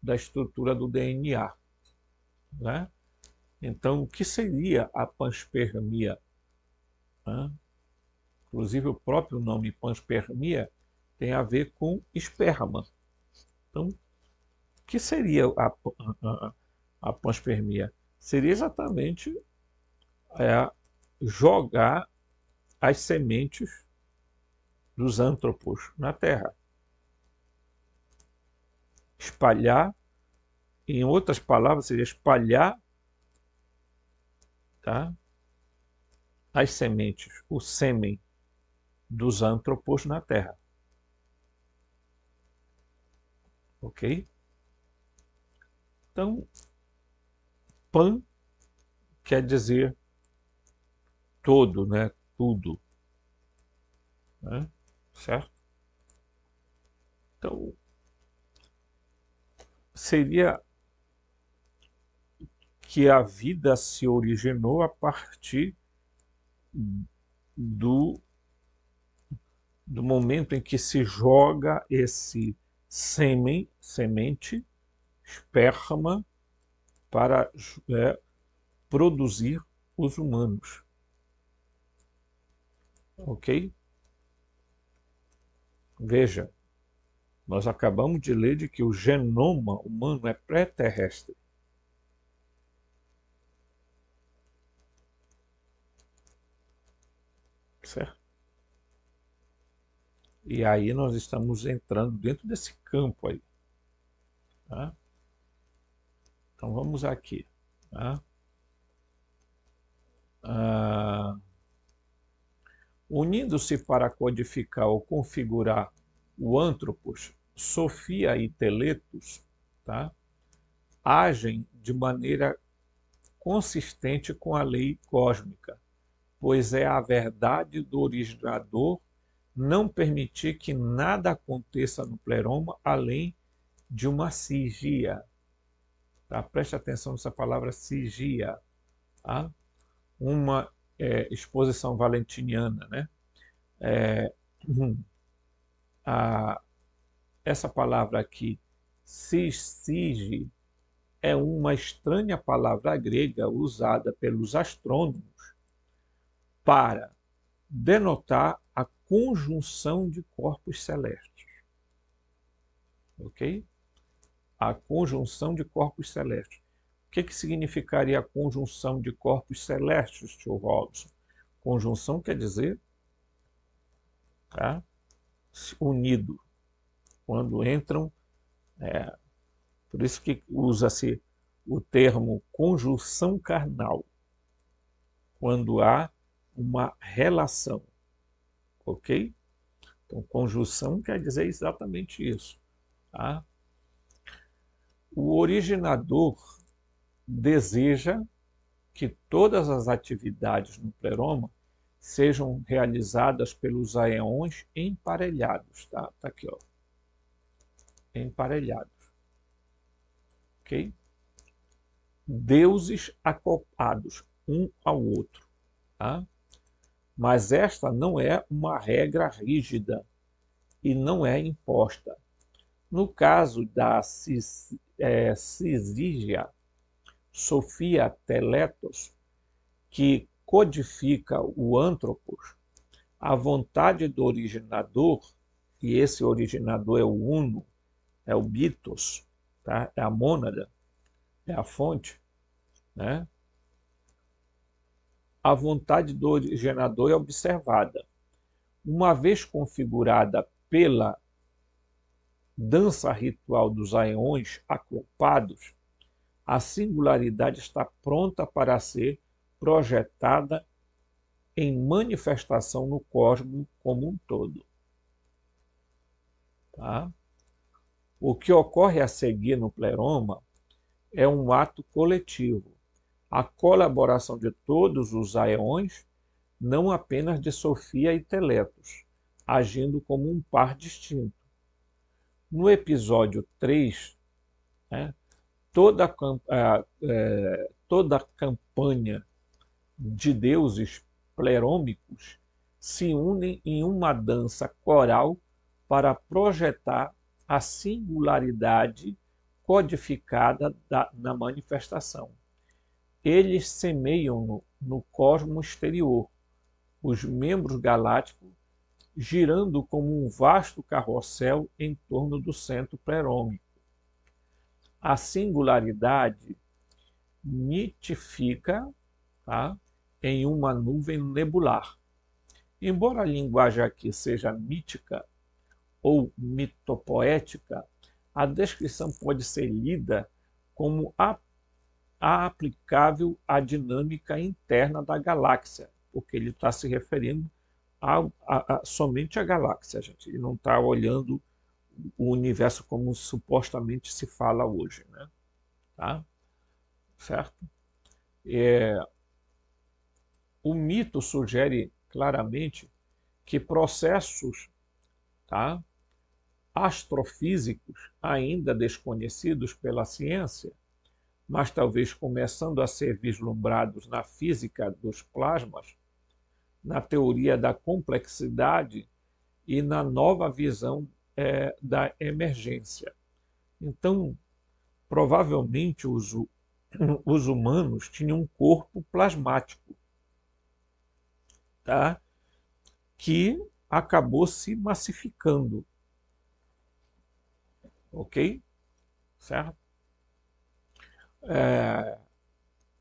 da estrutura do DNA, né? Então, o que seria a panspermia? Né? Inclusive, o próprio nome panspermia tem a ver com esperma. Então, o que seria a panspermia? Seria exatamente jogar as sementes dos antropos na Terra. Espalhar, em outras palavras, seria espalhar, tá, as sementes, o sêmen dos antropos na Terra. Ok? Então, pan quer dizer todo, né? Tudo. Né? Certo? Então, seria que a vida se originou a partir do, do momento em que se joga esse semente, esperma, para produzir os humanos. Ok? Veja, nós acabamos de ler de que o genoma humano é pré-terrestre. Certo? E aí nós estamos entrando dentro desse campo aí. Tá? Então vamos aqui. Tá? Unindo-se para codificar ou configurar o Anthropos, Sofia e Teletos, tá? Agem de maneira consistente com a lei cósmica, pois é a verdade do originador não permitir que nada aconteça no pleroma além de uma sigia. Tá? Preste atenção nessa palavra sigia. Tá? Uma exposição valentiniana, né? Essa palavra aqui, sige, é uma estranha palavra grega usada pelos astrônomos para denotar a conjunção de corpos celestes. Ok? A conjunção de corpos celestes. O que significaria a conjunção de corpos celestes, tio Robson? Conjunção quer dizer, tá? Unido. Quando entram, por isso que usa-se o termo conjunção carnal, quando há uma relação, ok? Então, conjunção quer dizer exatamente isso. Tá? O originador deseja que todas as atividades no pleroma sejam realizadas pelos aeons emparelhados. Tá aqui, ó. Emparelhados. Ok? Deuses acoplados um ao outro. Tá? Mas esta não é uma regra rígida e não é imposta. No caso da Syzygia, Sofia Teletos, que codifica o Anthropos, a vontade do originador, e esse originador é o Uno, é o Bitos, tá? É a mônada, é a fonte, né? A vontade do originador é observada. Uma vez configurada pela dança ritual dos aeons acoplados, a singularidade está pronta para ser projetada em manifestação no cosmos como um todo. Tá? O que ocorre a seguir no pleroma é um ato coletivo, a colaboração de todos os aeons, não apenas de Sofia e Teletos, agindo como um par distinto. No episódio 3, né, toda a campanha de deuses plerômicos se unem em uma dança coral para projetar a singularidade codificada na manifestação. Eles semeiam no cosmos exterior, os membros galácticos girando como um vasto carrossel em torno do centro plerômico. A singularidade nitifica, tá, em uma nuvem nebular. Embora a linguagem aqui seja mítica ou mitopoética, a descrição pode ser lida como aplicável à dinâmica interna da galáxia, porque ele está se referindo somente à galáxia, gente. Ele não está olhando o universo como supostamente se fala hoje, né? Tá? Certo? O mito sugere claramente que processos, tá, astrofísicos ainda desconhecidos pela ciência mas talvez começando a ser vislumbrados na física dos plasmas, na teoria da complexidade e na nova visão da emergência. Então, provavelmente os humanos tinham um corpo plasmático, tá? Que acabou se massificando, ok? Certo?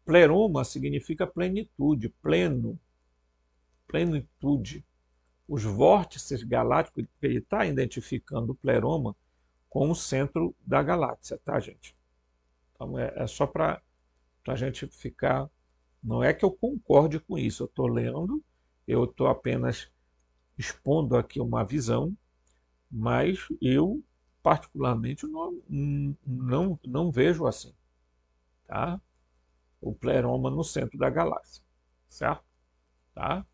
Pleroma significa plenitude, pleno, plenitude. Os vórtices galácticos, ele está identificando o pleroma com o centro da galáxia, tá, gente? Então é só para a gente ficar. Não é que eu concorde com isso, eu estou lendo, eu estou apenas expondo aqui uma visão, mas eu, particularmente, não vejo assim, tá? O pleroma no centro da galáxia, certo? Tá?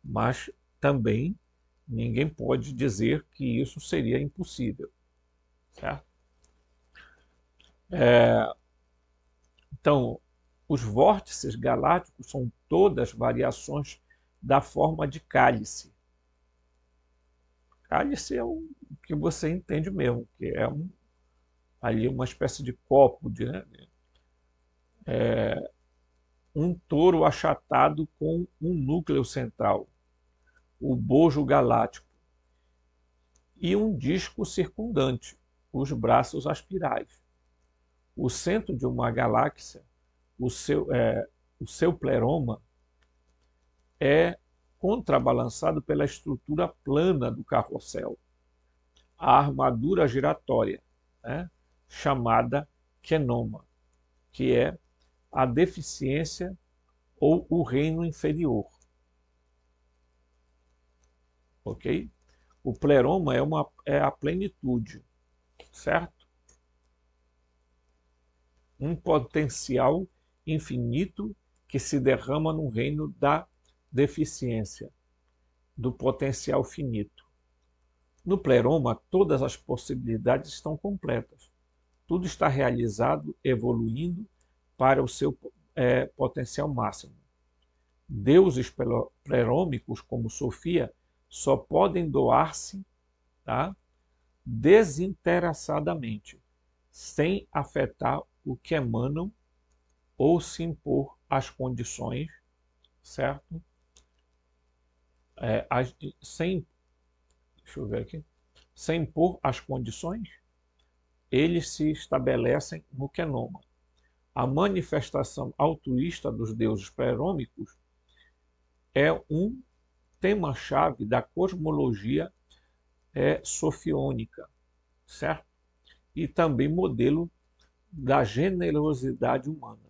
Mas também ninguém pode dizer que isso seria impossível, certo? Então, os vórtices galácticos são todas variações da forma de cálice. Cálice é o que você entende mesmo, que é ali uma espécie de copo, né? Um toro achatado com um núcleo central, o bojo galáctico, e um disco circundante, os braços aspirais. O centro de uma galáxia, o seu pleroma, é contrabalançado pela estrutura plana do carrossel, a armadura giratória, né, chamada quenoma, que é a deficiência ou o reino inferior. Ok? O pleroma é a plenitude, certo? Um potencial infinito que se derrama no reino da deficiência, do potencial finito. No pleroma, todas as possibilidades estão completas. Tudo está realizado, evoluindo para o seu potencial máximo. Deuses plerômicos, como Sofia, só podem doar-se, tá, desinteressadamente, sem afetar o que emanam ou se impor às condições, certo? Sem, deixa eu ver aqui, sem impor as condições, eles se estabelecem no quenoma. A manifestação altruísta dos deuses plerômicos é um tema-chave da cosmologia sofiônica, certo? E também modelo da generosidade humana,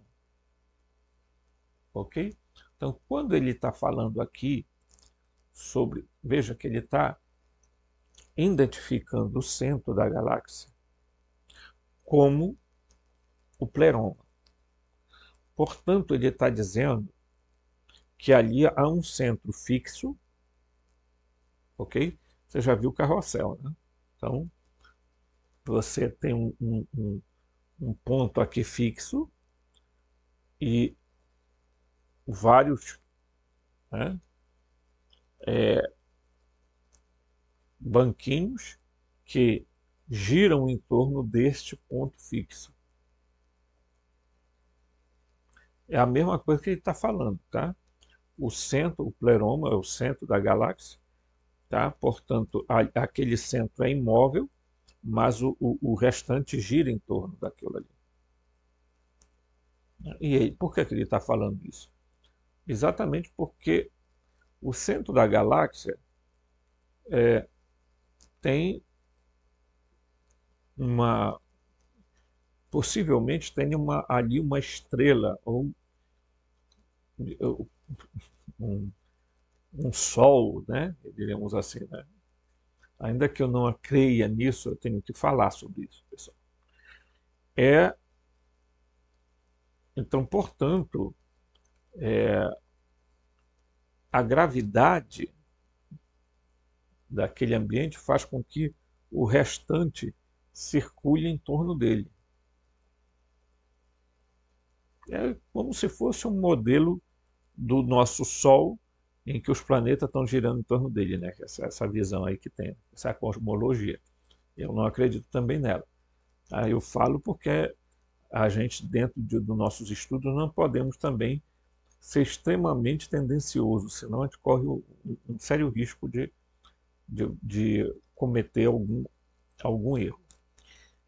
ok? Então, quando ele está falando aqui sobre, veja que ele está identificando o centro da galáxia como o pleroma. Portanto, ele está dizendo que ali há um centro fixo, ok? Você já viu o carrossel, né? Então, você tem um ponto aqui fixo e vários, né, banquinhos que giram em torno deste ponto fixo. É a mesma coisa que ele está falando, tá? O centro, o pleroma é o centro da galáxia, tá? Portanto, aquele centro é imóvel, mas o restante gira em torno daquilo ali. E aí, por que ele está falando isso? Exatamente porque o centro da galáxia tem uma, possivelmente tem ali uma estrela ou um, um sol, né? Diríamos assim, né? Ainda que eu não creia nisso, eu tenho que falar sobre isso, pessoal. Então, portanto, a gravidade daquele ambiente faz com que o restante circule em torno dele. É como se fosse um modelo do nosso Sol, em que os planetas estão girando em torno dele, né? Essa visão aí que tem, essa cosmologia. Eu não acredito também nela. Aí eu falo porque a gente, dentro dos nossos estudos, não podemos também ser extremamente tendencioso, senão a gente corre um sério risco de cometer algum erro.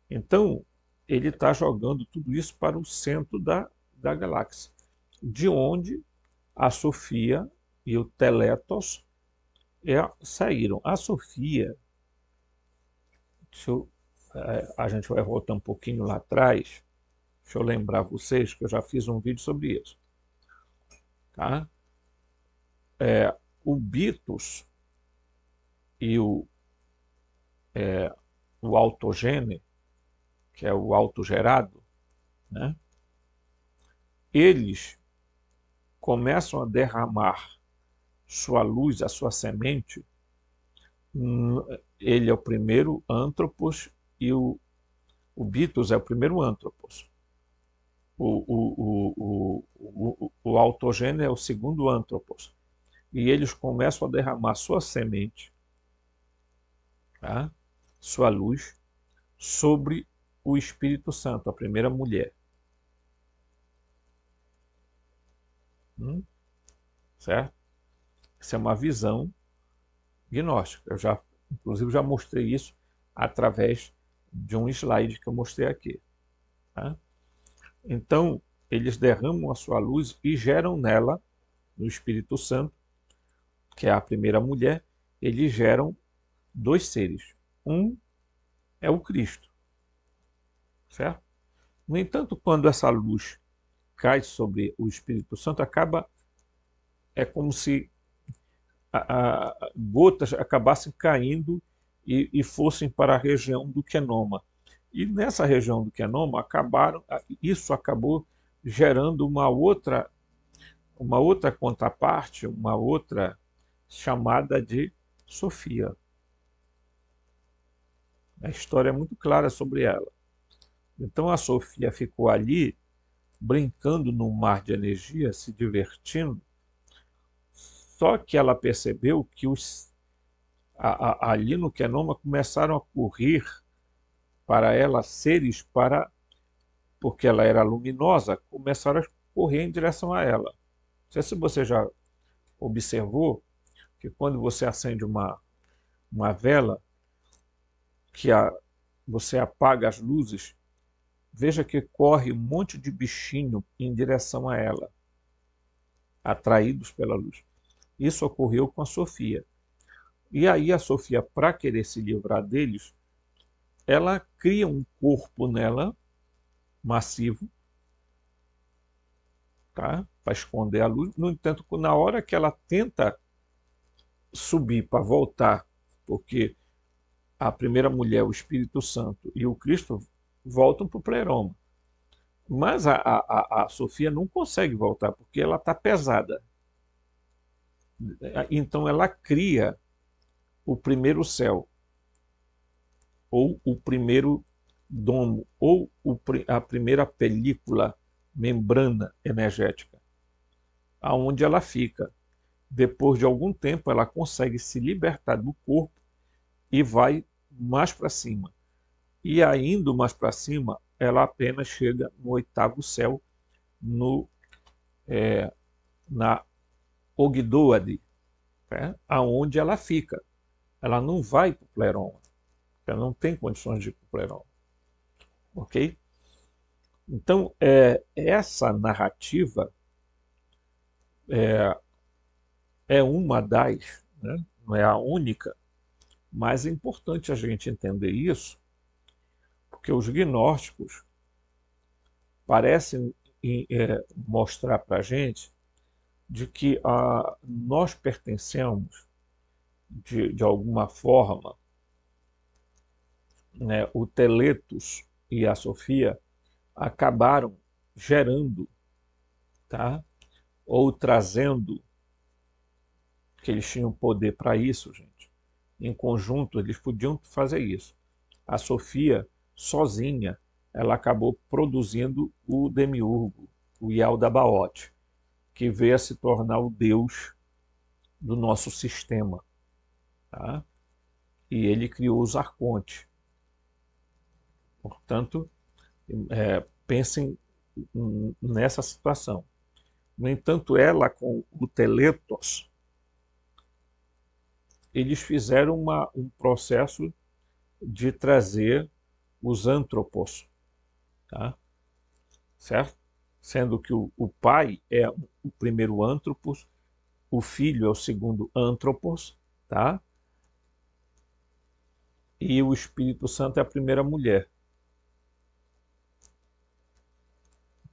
Então, ele está jogando tudo isso para o centro da galáxia, de onde a Sofia e o Telétos saíram. A Sofia, se eu, a gente vai voltar um pouquinho lá atrás, deixa eu lembrar vocês que eu já fiz um vídeo sobre isso. Tá? O Bitos e o autogene, que é o autogerado, né? Eles começam a derramar sua luz, a sua semente. Ele é o primeiro antropos e o Bitos é o primeiro antropos. O autogene é o segundo antropos. E eles começam a derramar sua semente, tá? Sua luz, sobre o Espírito Santo, a primeira mulher. Certo? Isso é uma visão gnóstica. Inclusive, já mostrei isso através de um slide que eu mostrei aqui. Tá? Então, eles derramam a sua luz e geram nela, no Espírito Santo, que é a primeira mulher, eles geram dois seres. Um é o Cristo, certo? No entanto, quando essa luz cai sobre o Espírito Santo, é como se gotas acabassem caindo e fossem para a região do Quenoma. E nessa região do Quenoma isso acabou gerando uma outra contraparte, uma outra chamada de Sofia. A história é muito clara sobre ela. Então a Sofia ficou ali brincando no mar de energia, se divertindo, só que ela percebeu que ali no Quenoma começaram a correr para ela porque ela era luminosa, começaram a correr em direção a ela. Não sei se você já observou que quando você acende uma vela, que você apaga as luzes, veja que corre um monte de bichinho em direção a ela, atraídos pela luz. Isso ocorreu com a Sofia. E aí a Sofia, para querer se livrar deles, ela cria um corpo nela, massivo, tá? Para esconder a luz. No entanto, na hora que ela tenta subir para voltar, porque a primeira mulher, o Espírito Santo e o Cristo voltam para o pleroma. Mas a Sofia não consegue voltar, porque ela está pesada. Então ela cria o primeiro céu, ou o primeiro domo, ou a primeira película, membrana energética, aonde ela fica. Depois de algum tempo, ela consegue se libertar do corpo e vai mais para cima. E ainda mais para cima, ela apenas chega no oitavo céu, na Ogdoade, né? Aonde ela fica. Ela não vai para o pleroma. Ela não tem condições de ir para o pleroma. Ok? Então, essa narrativa é uma das, né? Não é a única, mas é importante a gente entender isso, porque os gnósticos parecem mostrar para a gente de que nós pertencemos, de alguma forma, né, o Teletos e a Sofia acabaram gerando, tá? Ou trazendo, que eles tinham poder para isso, gente. Em conjunto, eles podiam fazer isso. A Sofia, sozinha, ela acabou produzindo o demiurgo, o Yaldabaoth, que veio a se tornar o deus do nosso sistema, tá? E ele criou os arcontes. Portanto, pensem nessa situação. No entanto, ela com o Teletos, eles fizeram um processo de trazer os antropos, tá? Certo? Sendo que o pai é o primeiro antropos, o filho é o segundo antropos, tá? E o Espírito Santo é a primeira mulher.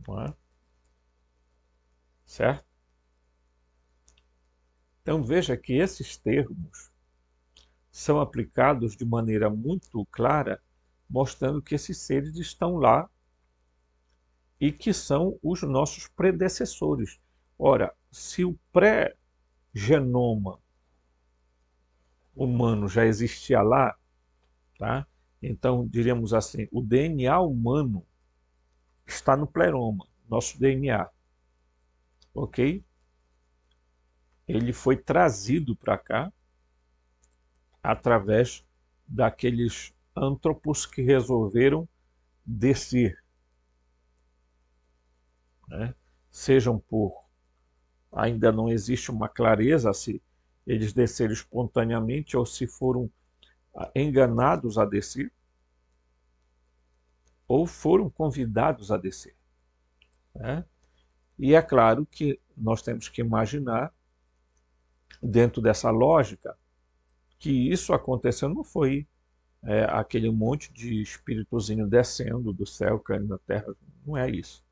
Não é? Certo? Então veja que esses termos são aplicados de maneira muito clara, mostrando que esses seres estão lá e que são os nossos predecessores. Ora, se o pré-genoma humano já existia lá, tá? Então diríamos assim, o DNA humano está no pleroma, nosso DNA, ok? Ele foi trazido para cá através daqueles antropos que resolveram descer, né? Sejam por, ainda não existe uma clareza se eles desceram espontaneamente ou se foram enganados a descer, ou foram convidados a descer, né? E é claro que nós temos que imaginar, dentro dessa lógica, que isso aconteceu não foi aquele monte de espíritozinho descendo do céu, caindo na terra, não é isso,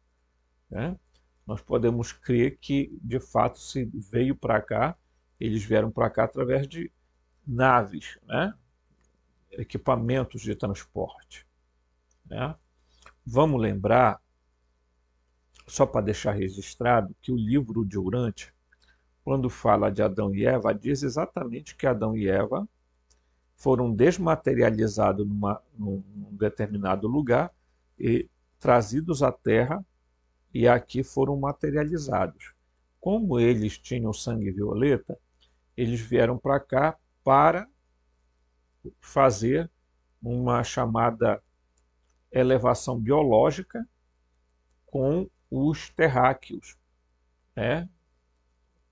né? Nós podemos crer que, de fato, se veio para cá, eles vieram para cá através de naves, né? Equipamentos de transporte, né? Vamos lembrar, só para deixar registrado, que o livro de Urântia, quando fala de Adão e Eva, diz exatamente que Adão e Eva foram desmaterializados num determinado lugar e trazidos à Terra, e aqui foram materializados. Como eles tinham sangue violeta, eles vieram para cá para fazer uma chamada elevação biológica com os terráqueos, né?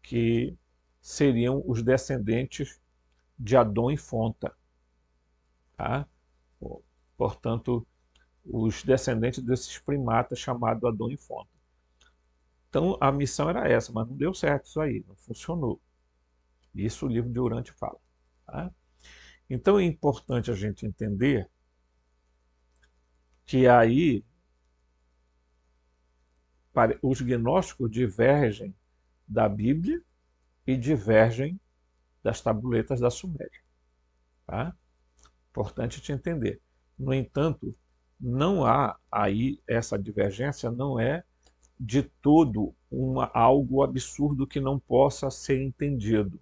Que seriam os descendentes de Adão e Fonta, tá? Portanto, os descendentes desses primatas chamados Adão e Fonta. Então, a missão era essa, mas não deu certo isso aí, não funcionou. Isso o livro de Urântia fala, tá? Então, é importante a gente entender que aí os gnósticos divergem da Bíblia e divergem das tabuletas da Suméria, tá? Importante te entender. No entanto, não há aí, essa divergência não é de todo algo absurdo que não possa ser entendido,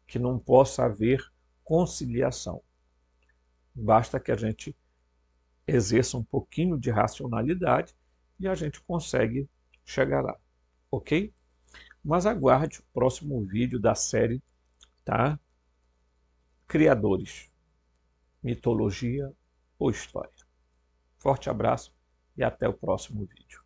que não possa haver conciliação. Basta que a gente exerça um pouquinho de racionalidade e a gente consegue chegar lá, ok? Mas aguarde o próximo vídeo da série, tá? Criadores, mitologia ou história. Forte abraço e até o próximo vídeo.